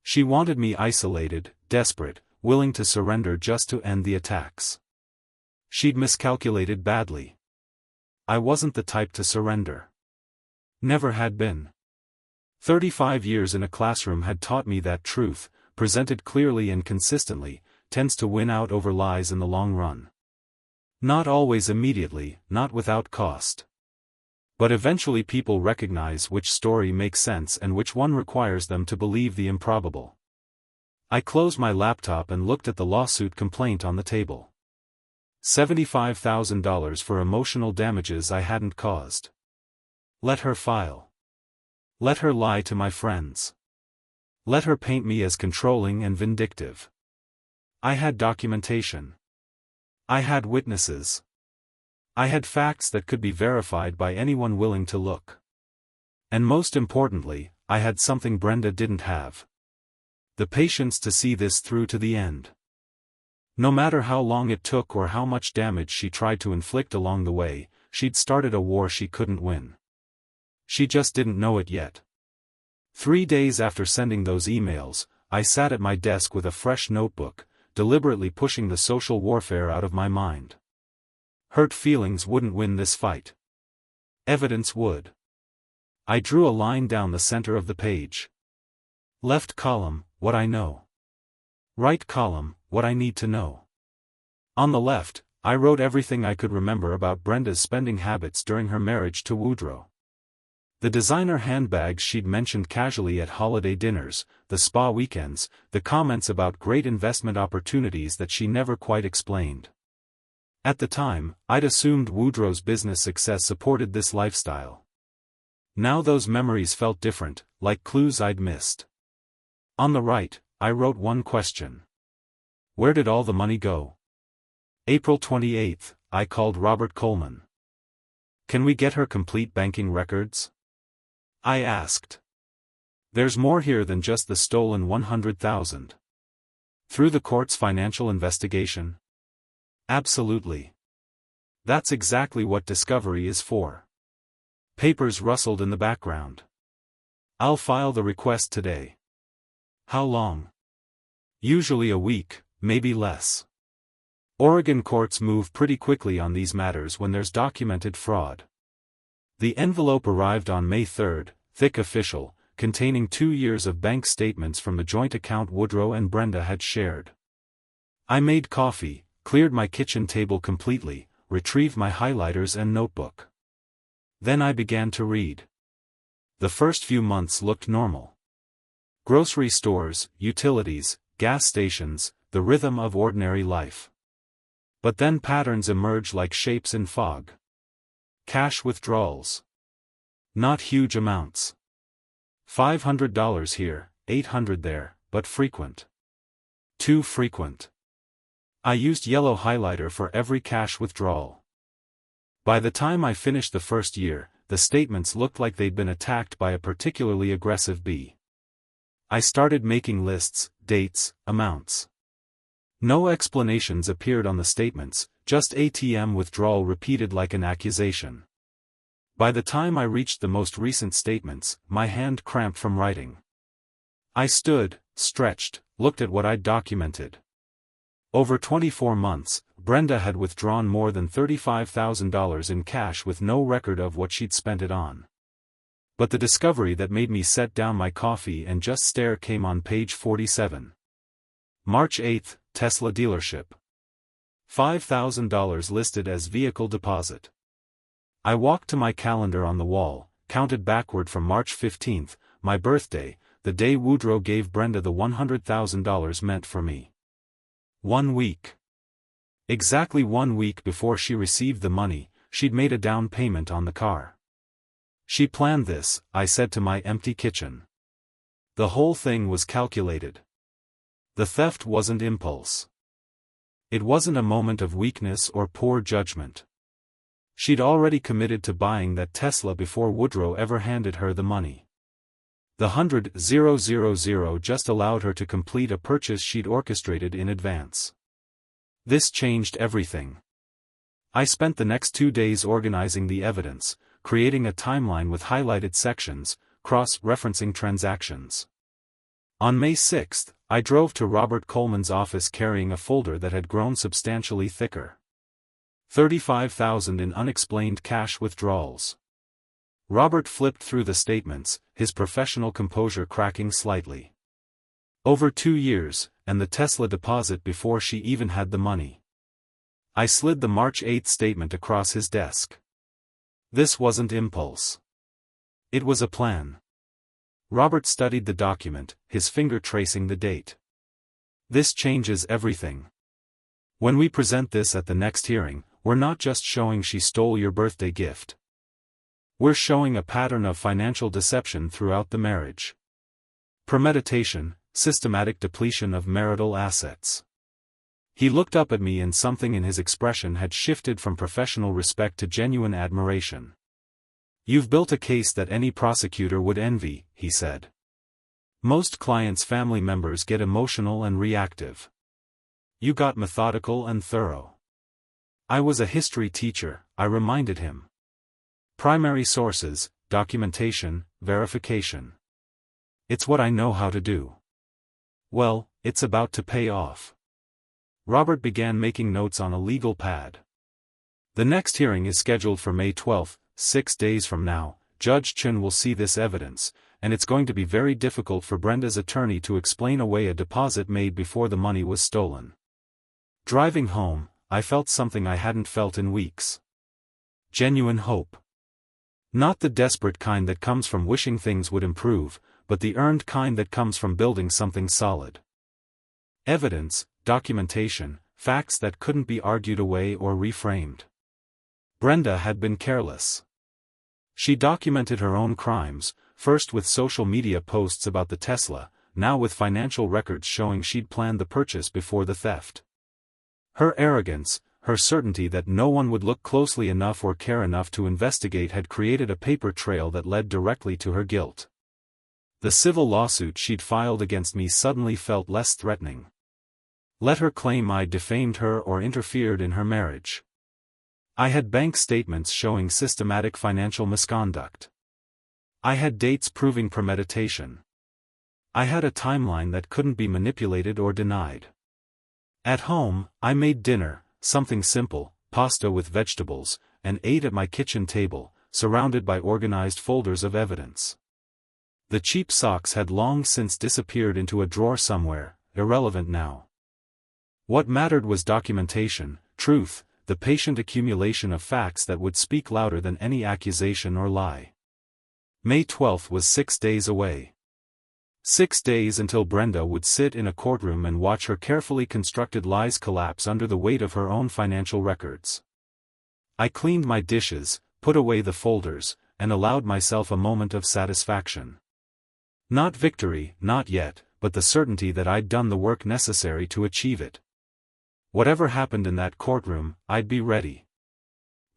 Speaker 1: She wanted me isolated, desperate, willing to surrender just to end the attacks. She'd miscalculated badly. I wasn't the type to surrender. Never had been. 35 years in a classroom had taught me that truth, presented clearly and consistently, tends to win out over lies in the long run. Not always immediately, not without cost. But eventually people recognize which story makes sense and which one requires them to believe the improbable. I closed my laptop and looked at the lawsuit complaint on the table. $75,000 for emotional damages I hadn't caused. Let her file. Let her lie to my friends. Let her paint me as controlling and vindictive. I had documentation. I had witnesses. I had facts that could be verified by anyone willing to look. And most importantly, I had something Brenda didn't have. The patience to see this through to the end. No matter how long it took or how much damage she tried to inflict along the way, she'd started a war she couldn't win. She just didn't know it yet. 3 days after sending those emails, I sat at my desk with a fresh notebook, deliberately pushing the social warfare out of my mind. Hurt feelings wouldn't win this fight. Evidence would. I drew a line down the center of the page. Left column, what I know. Right column, what I need to know. On the left, I wrote everything I could remember about Brenda's spending habits during her marriage to Woodrow. The designer handbags she'd mentioned casually at holiday dinners, the spa weekends, the comments about great investment opportunities that she never quite explained. At the time, I'd assumed Woodrow's business success supported this lifestyle. Now those memories felt different, like clues I'd missed. On the right, I wrote one question. Where did all the money go? April 28, I called Robert Coleman. Can we get her complete banking records? I asked. There's more here than just the stolen $100,000. Through the court's financial investigation? Absolutely. That's exactly what discovery is for. Papers rustled in the background. I'll file the request today. How long? Usually a week, maybe less. Oregon courts move pretty quickly on these matters when there's documented fraud. The envelope arrived on May 3, thick official, containing 2 years of bank statements from the joint account Woodrow and Brenda had shared. I made coffee, cleared my kitchen table completely, retrieved my highlighters and notebook. Then I began to read. The first few months looked normal. Grocery stores, utilities, gas stations, the rhythm of ordinary life. But then patterns emerged like shapes in fog. Cash withdrawals. Not huge amounts. $500 here, $800 there, but frequent. Too frequent. I used yellow highlighter for every cash withdrawal. By the time I finished the first year, the statements looked like they'd been attacked by a particularly aggressive bee. I started making lists, dates, amounts. No explanations appeared on the statements, just ATM withdrawal repeated like an accusation. By the time I reached the most recent statements, my hand cramped from writing. I stood, stretched, looked at what I'd documented. Over 24 months, Brenda had withdrawn more than $35,000 in cash with no record of what she'd spent it on. But the discovery that made me set down my coffee and just stare came on page 47. March 8, Tesla dealership. $5,000 listed as vehicle deposit. I walked to my calendar on the wall, counted backward from March 15, my birthday, the day Woodrow gave Brenda the $100,000 meant for me. 1 week. Exactly 1 week before she received the money, she'd made a down payment on the car. She planned this, I said to my empty kitchen. The whole thing was calculated. The theft wasn't impulse. It wasn't a moment of weakness or poor judgment. She'd already committed to buying that Tesla before Woodrow ever handed her the money. The $100,000 just allowed her to complete a purchase she'd orchestrated in advance. This changed everything. I spent the next 2 days organizing the evidence, creating a timeline with highlighted sections, cross-referencing transactions. On May 6, I drove to Robert Coleman's office carrying a folder that had grown substantially thicker. $35,000 in unexplained cash withdrawals. Robert flipped through the statements, his professional composure cracking slightly. Over 2 years, and the Tesla deposit before she even had the money. I slid the March 8 statement across his desk. This wasn't impulse. It was a plan. Robert studied the document, his finger tracing the date. This changes everything. When we present this at the next hearing, we're not just showing she stole your birthday gift. We're showing a pattern of financial deception throughout the marriage. Premeditation, systematic depletion of marital assets. He looked up at me and something in his expression had shifted from professional respect to genuine admiration. You've built a case that any prosecutor would envy, he said. Most clients' family members get emotional and reactive. You got methodical and thorough. I was a history teacher, I reminded him. Primary sources, documentation, verification. It's what I know how to do. Well, it's about to pay off. Robert began making notes on a legal pad. The next hearing is scheduled for May 12, 6 days from now. Judge Chun will see this evidence, and it's going to be very difficult for Brenda's attorney to explain away a deposit made before the money was stolen. Driving home, I felt something I hadn't felt in weeks. Genuine hope. Not the desperate kind that comes from wishing things would improve, but the earned kind that comes from building something solid. Evidence, documentation, facts that couldn't be argued away or reframed. Brenda had been careless. She documented her own crimes, first with social media posts about the Tesla, now with financial records showing she'd planned the purchase before the theft. Her arrogance, her certainty that no one would look closely enough or care enough to investigate had created a paper trail that led directly to her guilt. The civil lawsuit she'd filed against me suddenly felt less threatening. Let her claim I defamed her or interfered in her marriage. I had bank statements showing systematic financial misconduct. I had dates proving premeditation. I had a timeline that couldn't be manipulated or denied. At home, I made dinner, something simple, pasta with vegetables, and ate at my kitchen table, surrounded by organized folders of evidence. The cheap socks had long since disappeared into a drawer somewhere, irrelevant now. What mattered was documentation, truth, the patient accumulation of facts that would speak louder than any accusation or lie. May 12 was 6 days away. 6 days until Brenda would sit in a courtroom and watch her carefully constructed lies collapse under the weight of her own financial records. I cleaned my dishes, put away the folders, and allowed myself a moment of satisfaction. Not victory, not yet, but the certainty that I'd done the work necessary to achieve it. Whatever happened in that courtroom, I'd be ready.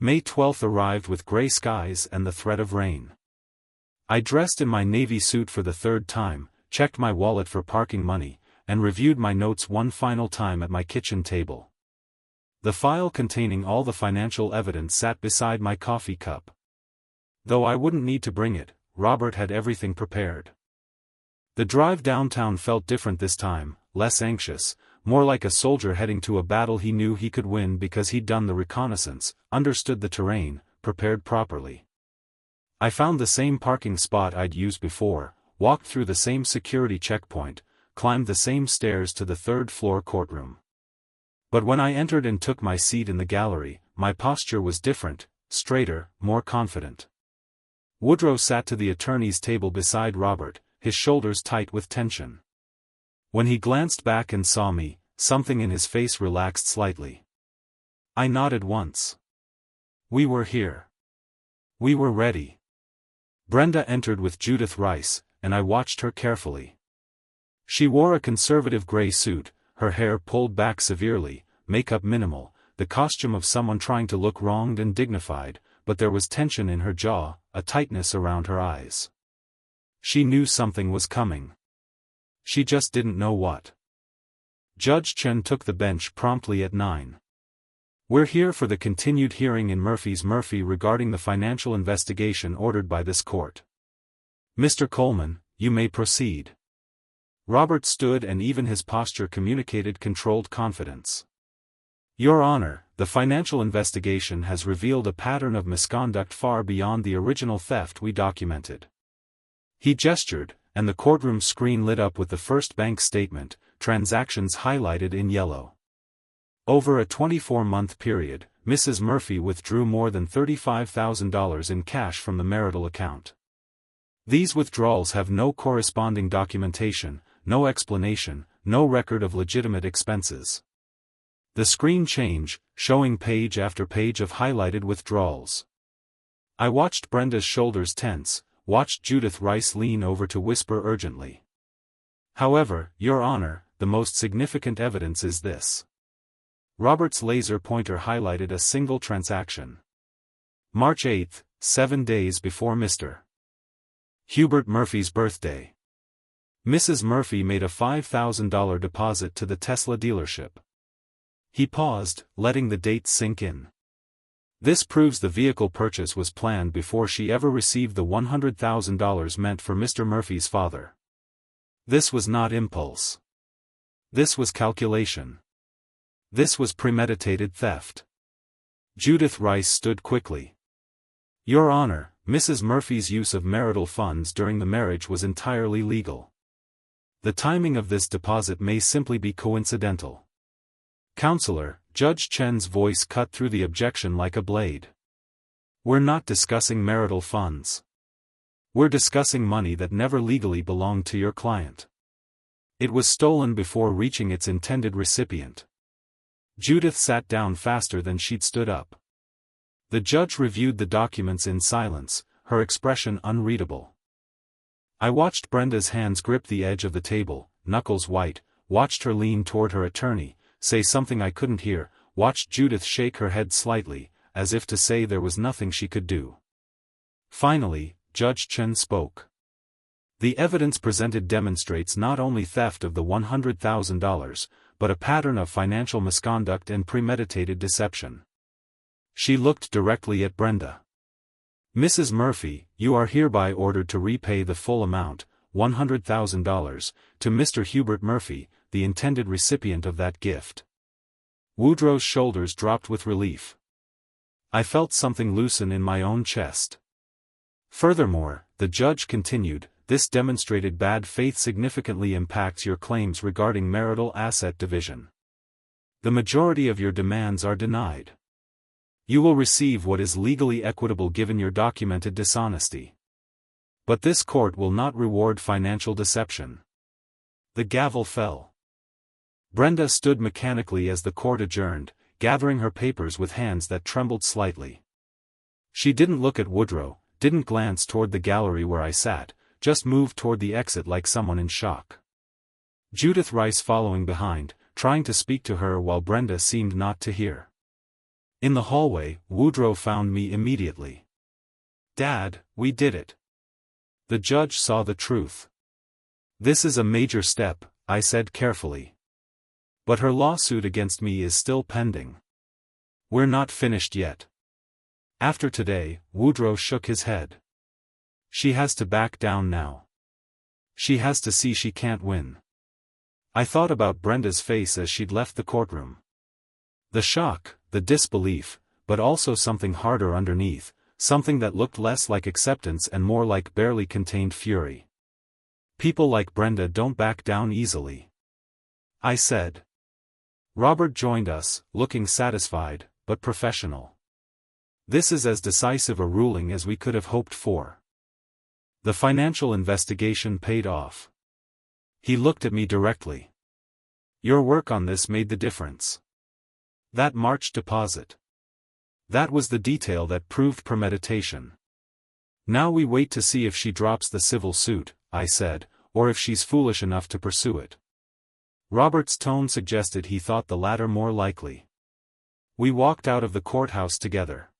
Speaker 1: May 12 arrived with gray skies and the threat of rain. I dressed in my navy suit for the third time, checked my wallet for parking money, and reviewed my notes one final time at my kitchen table. The file containing all the financial evidence sat beside my coffee cup. Though I wouldn't need to bring it, Robert had everything prepared. The drive downtown felt different this time, less anxious, more like a soldier heading to a battle he knew he could win because he'd done the reconnaissance, understood the terrain, prepared properly. I found the same parking spot I'd used before, walked through the same security checkpoint, climbed the same stairs to the third-floor courtroom. But when I entered and took my seat in the gallery, my posture was different, straighter, more confident. Woodrow sat to the attorney's table beside Robert, his shoulders tight with tension. When he glanced back and saw me, something in his face relaxed slightly. I nodded once. We were here. We were ready. Brenda entered with Judith Rice, and I watched her carefully. She wore a conservative gray suit, her hair pulled back severely, makeup minimal, the costume of someone trying to look wronged and dignified, but there was tension in her jaw, a tightness around her eyes. She knew something was coming. She just didn't know what. Judge Chun took the bench promptly at 9. We're here for the continued hearing in Murphy's Murphy regarding the financial investigation ordered by this court. Mr. Coleman, you may proceed. Robert stood and even his posture communicated controlled confidence. Your Honor, the financial investigation has revealed a pattern of misconduct far beyond the original theft we documented. He gestured, and the courtroom screen lit up with the first bank statement, transactions highlighted in yellow. Over a 24-month period, Mrs. Murphy withdrew more than $35,000 in cash from the marital account. These withdrawals have no corresponding documentation, no explanation, no record of legitimate expenses. The screen change, showing page after page of highlighted withdrawals. I watched Brenda's shoulders tense, watched Judith Rice lean over to whisper urgently. However, Your Honor, the most significant evidence is this. Robert's laser pointer highlighted a single transaction. March 8, 7 days before Mr. Hubert Murphy's birthday. Mrs. Murphy made a $5,000 deposit to the Tesla dealership. He paused, letting the date sink in. This proves the vehicle purchase was planned before she ever received the $100,000 meant for Mr. Murphy's father. This was not impulse. This was calculation. This was premeditated theft. Judith Rice stood quickly. Your Honor, Mrs. Murphy's use of marital funds during the marriage was entirely legal. The timing of this deposit may simply be coincidental. Counselor, Judge Chen's voice cut through the objection like a blade. We're not discussing marital funds. We're discussing money that never legally belonged to your client. It was stolen before reaching its intended recipient. Judith sat down faster than she'd stood up. The judge reviewed the documents in silence, her expression unreadable. I watched Brenda's hands grip the edge of the table, knuckles white, watched her lean toward her attorney, say something I couldn't hear, watched Judith shake her head slightly, as if to say there was nothing she could do. Finally, Judge Chen spoke. The evidence presented demonstrates not only theft of the $100,000, but a pattern of financial misconduct and premeditated deception. She looked directly at Brenda. Mrs. Murphy, you are hereby ordered to repay the full amount, $100,000, to Mr. Hubert Murphy, the intended recipient of that gift. Woodrow's shoulders dropped with relief. I felt something loosen in my own chest. Furthermore, the judge continued, this demonstrated bad faith significantly impacts your claims regarding marital asset division. The majority of your demands are denied. You will receive what is legally equitable given your documented dishonesty. But this court will not reward financial deception. The gavel fell. Brenda stood mechanically as the court adjourned, gathering her papers with hands that trembled slightly. She didn't look at Woodrow, didn't glance toward the gallery where I sat, just moved toward the exit like someone in shock. Judith Rice following behind, trying to speak to her while Brenda seemed not to hear. In the hallway, Woodrow found me immediately. Dad, we did it. The judge saw the truth. This is a major step, I said carefully. But her lawsuit against me is still pending. We're not finished yet. After today, Woodrow shook his head. She has to back down now. She has to see she can't win. I thought about Brenda's face as she'd left the courtroom. The shock, the disbelief, but also something harder underneath, something that looked less like acceptance and more like barely contained fury. People like Brenda don't back down easily. I said. Robert joined us, looking satisfied, but professional. This is as decisive a ruling as we could have hoped for. The financial investigation paid off. He looked at me directly. Your work on this made the difference. That March deposit. That was the detail that proved premeditation. Now we wait to see if she drops the civil suit, I said, or if she's foolish enough to pursue it. Robert's tone suggested he thought the latter more likely. We walked out of the courthouse together.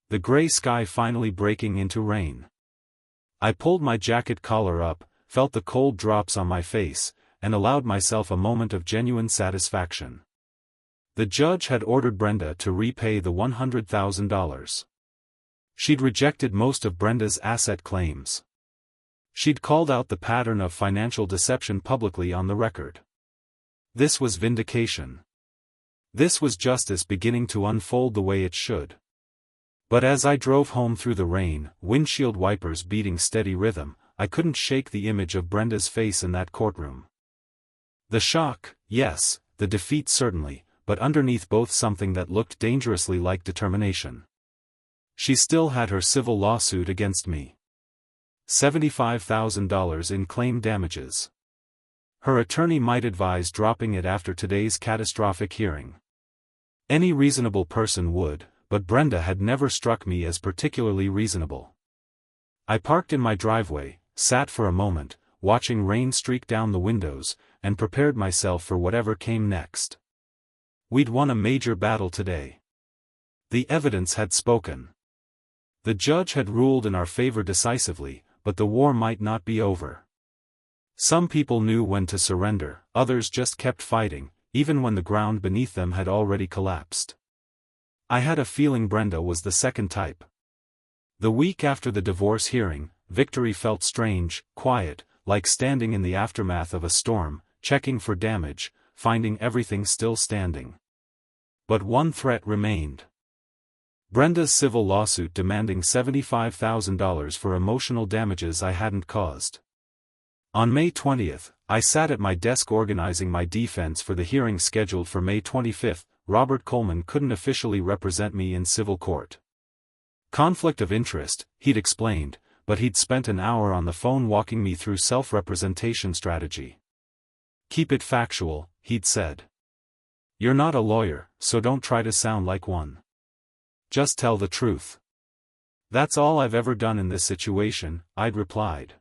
Speaker 1: The gray sky finally breaking into rain. I pulled my jacket collar up, felt the cold drops on my face, and allowed myself a moment of genuine satisfaction. The judge had ordered Brenda to repay the $100,000. She'd rejected most of Brenda's asset claims. She'd called out the pattern of financial deception publicly on the record. This was vindication. This was justice beginning to unfold the way it should. But as I drove home through the rain, windshield wipers beating steady rhythm, I couldn't shake the image of Brenda's face in that courtroom. The shock, yes, the defeat certainly, but underneath both something that looked dangerously like determination. She still had her civil lawsuit against me. $75,000 in claim damages. Her attorney might advise dropping it after today's catastrophic hearing. Any reasonable person would, but Brenda had never struck me as particularly reasonable. I parked in my driveway, sat for a moment, watching rain streak down the windows, and prepared myself for whatever came next. We'd won a major battle today. The evidence had spoken. The judge had ruled in our favor decisively, but the war might not be over. Some people knew when to surrender, others just kept fighting, even when the ground beneath them had already collapsed. I had a feeling Brenda was the second type. The week after the divorce hearing, victory felt strange, quiet, like standing in the aftermath of a storm, checking for damage, finding everything still standing. But one threat remained. Brenda's civil lawsuit demanding $75,000 for emotional damages I hadn't caused. On May 20th, I sat at my desk organizing my defense for the hearing scheduled for May 25th. Robert Coleman couldn't officially represent me in civil court. Conflict of interest, he'd explained, but he'd spent an hour on the phone walking me through self-representation strategy. Keep it factual, he'd said. You're not a lawyer, so don't try to sound like one. Just tell the truth. That's all I've ever done in this situation, I'd replied.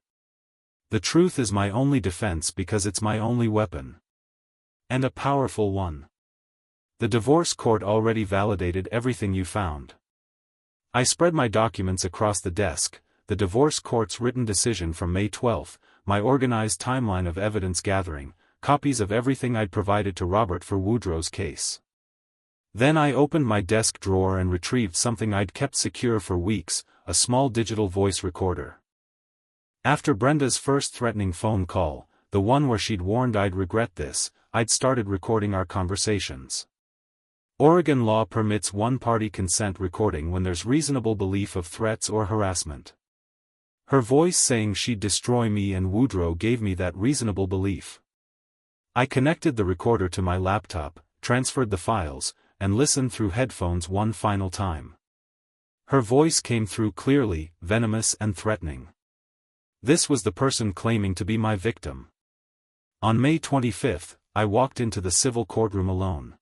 Speaker 1: The truth is my only defense because it's my only weapon. And a powerful one. The divorce court already validated everything you found. I spread my documents across the desk, the divorce court's written decision from May 12, my organized timeline of evidence gathering, copies of everything I'd provided to Robert for Woodrow's case. Then I opened my desk drawer and retrieved something I'd kept secure for weeks, a small digital voice recorder. After Brenda's first threatening phone call, the one where she'd warned I'd regret this, I'd started recording our conversations. Oregon law permits one-party consent recording when there's reasonable belief of threats or harassment. Her voice saying she'd destroy me and Woodrow gave me that reasonable belief. I connected the recorder to my laptop, transferred the files, and listened through headphones one final time. Her voice came through clearly, venomous and threatening. This was the person claiming to be my victim. On May 25, I walked into the civil courtroom alone.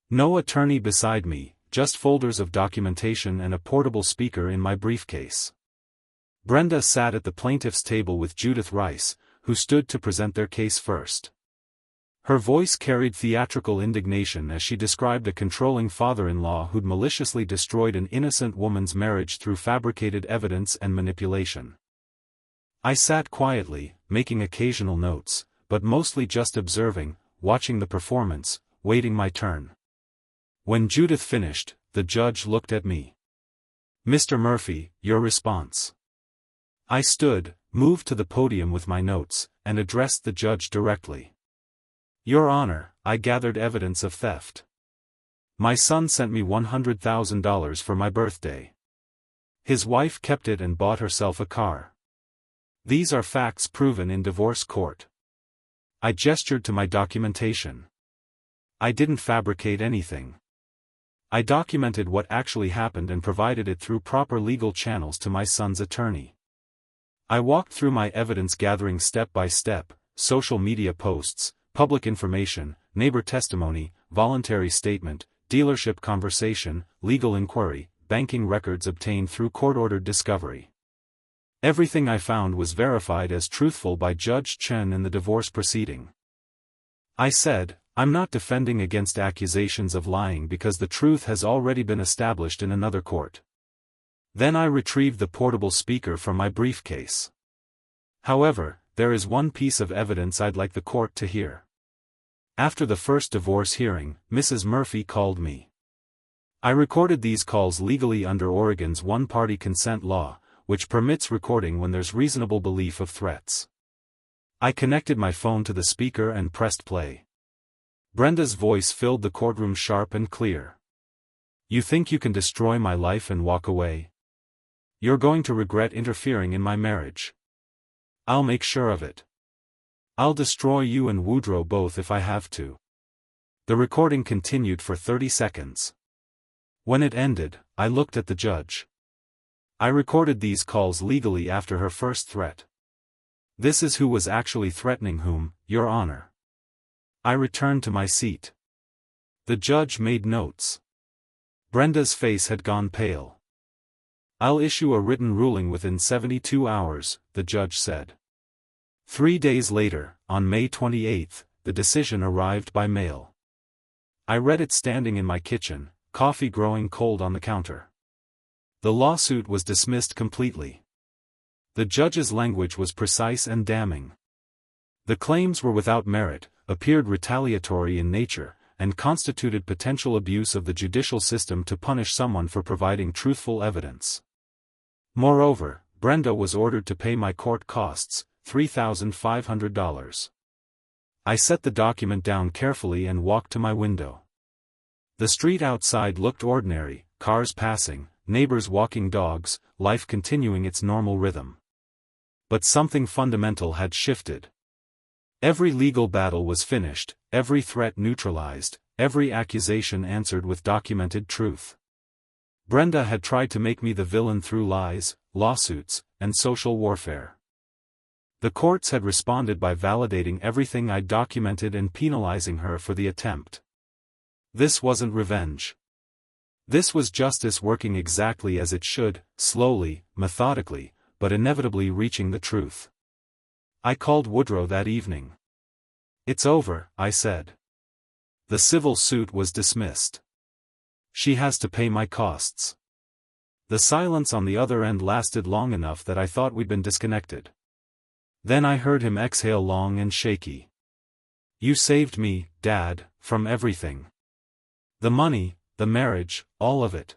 Speaker 1: No attorney beside me, just folders of documentation and a portable speaker in my briefcase. Brenda sat at the plaintiff's table with Judith Rice, who stood to present their case first. Her voice carried theatrical indignation as she described a controlling father-in-law who'd maliciously destroyed an innocent woman's marriage through fabricated evidence and manipulation. I sat quietly, making occasional notes, but mostly just observing, watching the performance, waiting my turn. When Judith finished, the judge looked at me. Mr. Murphy, your response. I stood, moved to the podium with my notes, and addressed the judge directly. Your Honor, I gathered evidence of theft. My son sent me $100,000 for my birthday. His wife kept it and bought herself a car. These are facts proven in divorce court. I gestured to my documentation. I didn't fabricate anything. I documented what actually happened and provided it through proper legal channels to my son's attorney. I walked through my evidence gathering step by step, social media posts, public information, neighbor testimony, voluntary statement, dealership conversation, legal inquiry, banking records obtained through court-ordered discovery. Everything I found was verified as truthful by Judge Chen in the divorce proceeding. I said, I'm not defending against accusations of lying because the truth has already been established in another court. Then I retrieved the portable speaker from my briefcase. However, there is one piece of evidence I'd like the court to hear. After the first divorce hearing, Mrs. Murphy called me. I recorded these calls legally under Oregon's one-party consent law, which permits recording when there's reasonable belief of threats. I connected my phone to the speaker and pressed play. Brenda's voice filled the courtroom sharp and clear. You think you can destroy my life and walk away? You're going to regret interfering in my marriage. I'll make sure of it. I'll destroy you and Woodrow both if I have to. The recording continued for 30 seconds. When it ended, I looked at the judge. I recorded these calls legally after her first threat. This is who was actually threatening whom, Your Honor. I returned to my seat. The judge made notes. Brenda's face had gone pale. I'll issue a written ruling within 72 hours, the judge said. 3 days later, on May 28, the decision arrived by mail. I read it standing in my kitchen, coffee growing cold on the counter. The lawsuit was dismissed completely. The judge's language was precise and damning. The claims were without merit, appeared retaliatory in nature, and constituted potential abuse of the judicial system to punish someone for providing truthful evidence. Moreover, Brenda was ordered to pay my court costs, $3,500. I set the document down carefully and walked to my window. The street outside looked ordinary, cars passing, neighbors walking dogs, life continuing its normal rhythm. But something fundamental had shifted. Every legal battle was finished, every threat neutralized, every accusation answered with documented truth. Brenda had tried to make me the villain through lies, lawsuits, and social warfare. The courts had responded by validating everything I'd documented and penalizing her for the attempt. This wasn't revenge. This was justice working exactly as it should, slowly, methodically, but inevitably reaching the truth. I called Woodrow that evening. It's over, I said. The civil suit was dismissed. She has to pay my costs. The silence on the other end lasted long enough that I thought we'd been disconnected. Then I heard him exhale long and shaky. You saved me, Dad, from everything. The money, the marriage, all of it.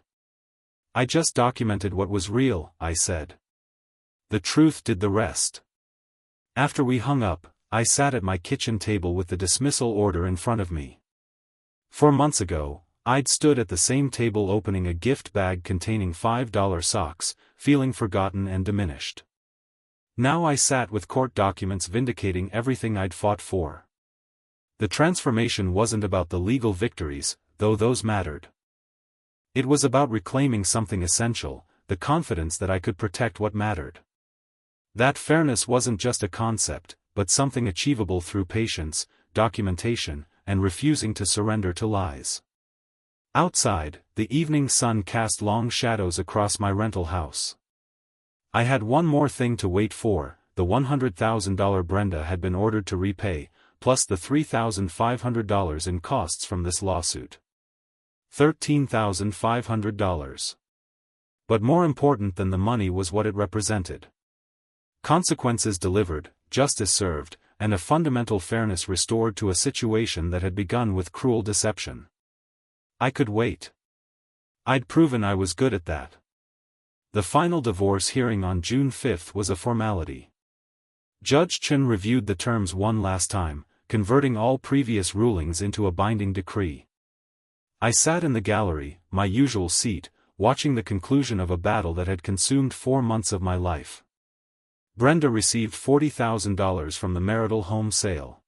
Speaker 1: I just documented what was real, I said. The truth did the rest. After we hung up, I sat at my kitchen table with the dismissal order in front of me. 4 months ago, I'd stood at the same table opening a gift bag containing $5 socks, feeling forgotten and diminished. Now I sat with court documents vindicating everything I'd fought for. The transformation wasn't about the legal victories, though those mattered. It was about reclaiming something essential, the confidence that I could protect what mattered. That fairness wasn't just a concept, but something achievable through patience, documentation, and refusing to surrender to lies. Outside, the evening sun cast long shadows across my rental house. I had one more thing to wait for, the $100,000 Brenda had been ordered to repay, plus the $3,500 in costs from this lawsuit. $13,500. But more important than the money was what it represented. Consequences delivered, justice served, and a fundamental fairness restored to a situation that had begun with cruel deception. I could wait. I'd proven I was good at that. The final divorce hearing on June 5 was a formality. Judge Chen reviewed the terms one last time, converting all previous rulings into a binding decree. I sat in the gallery, my usual seat, watching the conclusion of a battle that had consumed 4 months of my life. Brenda received $40,000 from the marital home sale.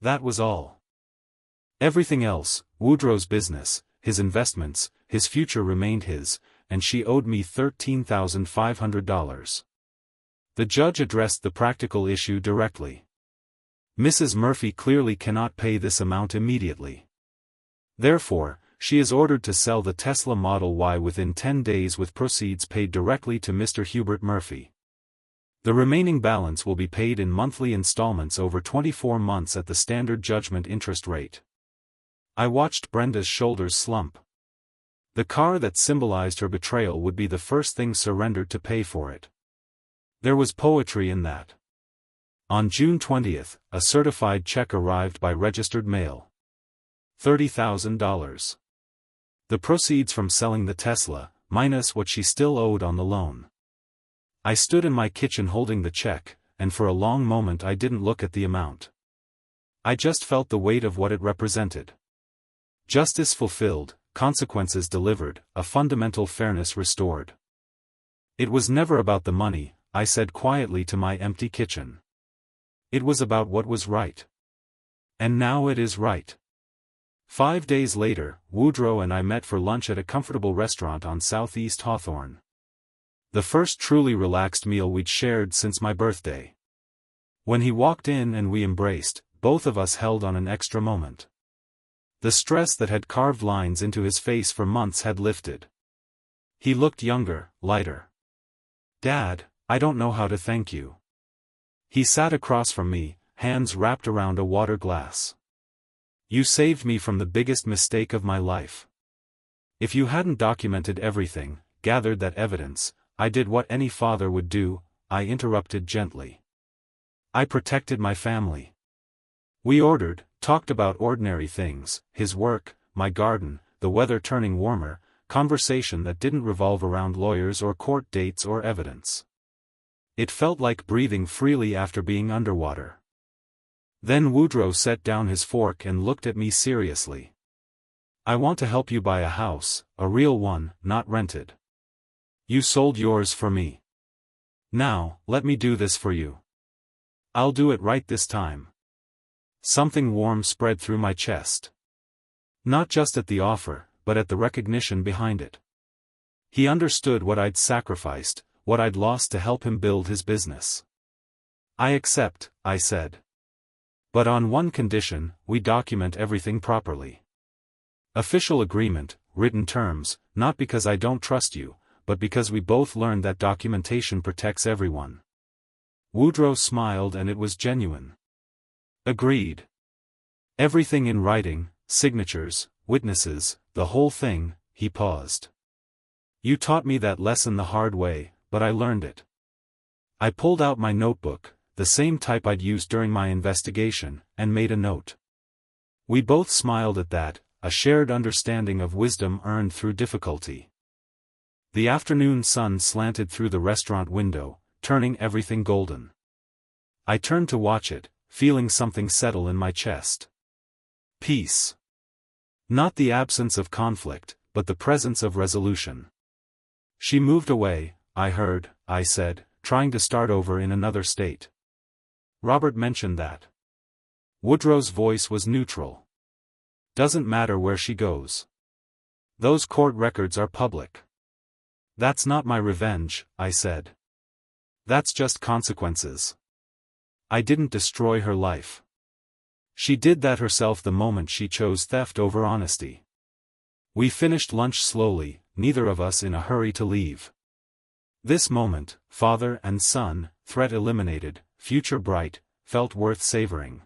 Speaker 1: That was all. Everything else, Woodrow's business, his investments, his future remained his, and she owed me $13,500. The judge addressed the practical issue directly. Mrs. Murphy clearly cannot pay this amount immediately. Therefore, she is ordered to sell the Tesla Model Y within 10 days with proceeds paid directly to Mr. Hubert Murphy. The remaining balance will be paid in monthly installments over 24 months at the standard judgment interest rate. I watched Brenda's shoulders slump. The car that symbolized her betrayal would be the first thing surrendered to pay for it. There was poetry in that. On June 20, a certified check arrived by registered mail. $30,000. The proceeds from selling the Tesla, minus what she still owed on the loan. I stood in my kitchen holding the check, and for a long moment I didn't look at the amount. I just felt the weight of what it represented. Justice fulfilled, consequences delivered, a fundamental fairness restored. It was never about the money, I said quietly to my empty kitchen. It was about what was right. And now it is right. 5 days later, Woodrow and I met for lunch at a comfortable restaurant on Southeast Hawthorne. The first truly relaxed meal we'd shared since my birthday. When he walked in and we embraced, both of us held on an extra moment. The stress that had carved lines into his face for months had lifted. He looked younger, lighter. "Dad, I don't know how to thank you." He sat across from me, hands wrapped around a water glass. "You saved me from the biggest mistake of my life. If you hadn't documented everything, gathered that evidence, I did what any father would do," I interrupted gently. "I protected my family." We talked about ordinary things, his work, my garden, the weather turning warmer, conversation that didn't revolve around lawyers or court dates or evidence. It felt like breathing freely after being underwater. Then Woodrow set down his fork and looked at me seriously. "I want to help you buy a house, a real one, not rented. You sold yours for me. Now, let me do this for you. I'll do it right this time." Something warm spread through my chest. Not just at the offer, but at the recognition behind it. He understood what I'd sacrificed, what I'd lost to help him build his business. "I accept," I said. "But on one condition, we document everything properly. Official agreement, written terms, not because I don't trust you, but because we both learned that documentation protects everyone." Woodrow smiled and it was genuine. "Agreed. Everything in writing, signatures, witnesses, the whole thing." He paused. "You taught me that lesson the hard way, but I learned it." I pulled out my notebook, the same type I'd used during my investigation, and made a note. We both smiled at that, a shared understanding of wisdom earned through difficulty. The afternoon sun slanted through the restaurant window, turning everything golden. I turned to watch it, feeling something settle in my chest. Peace. Not the absence of conflict, but the presence of resolution. "She moved away, I said, trying to start over in another state. Robert mentioned that." Woodrow's voice was neutral. "Doesn't matter where she goes. Those court records are public." "That's not my revenge," I said. "That's just consequences. I didn't destroy her life. She did that herself the moment she chose theft over honesty." We finished lunch slowly, neither of us in a hurry to leave. This moment, father and son, threat eliminated, future bright, felt worth savoring.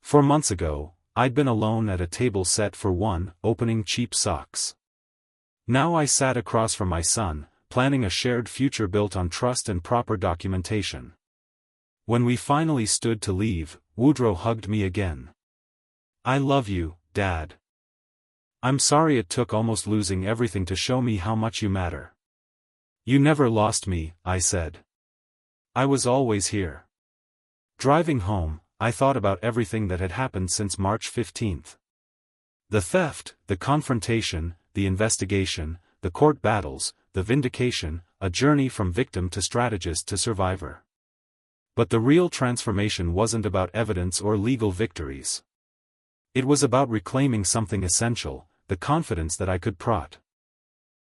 Speaker 1: 4 months ago, I'd been alone at a table set for one, opening cheap socks. Now I sat across from my son, planning a shared future built on trust and proper documentation. When we finally stood to leave, Woodrow hugged me again. "I love you, Dad. I'm sorry it took almost losing everything to show me how much you matter." "You never lost me," I said. "I was always here." Driving home, I thought about everything that had happened since March 15th. The theft, the confrontation, the investigation, the court battles, the vindication, a journey from victim to strategist to survivor. But the real transformation wasn't about evidence or legal victories. It was about reclaiming something essential, the confidence that I could protect.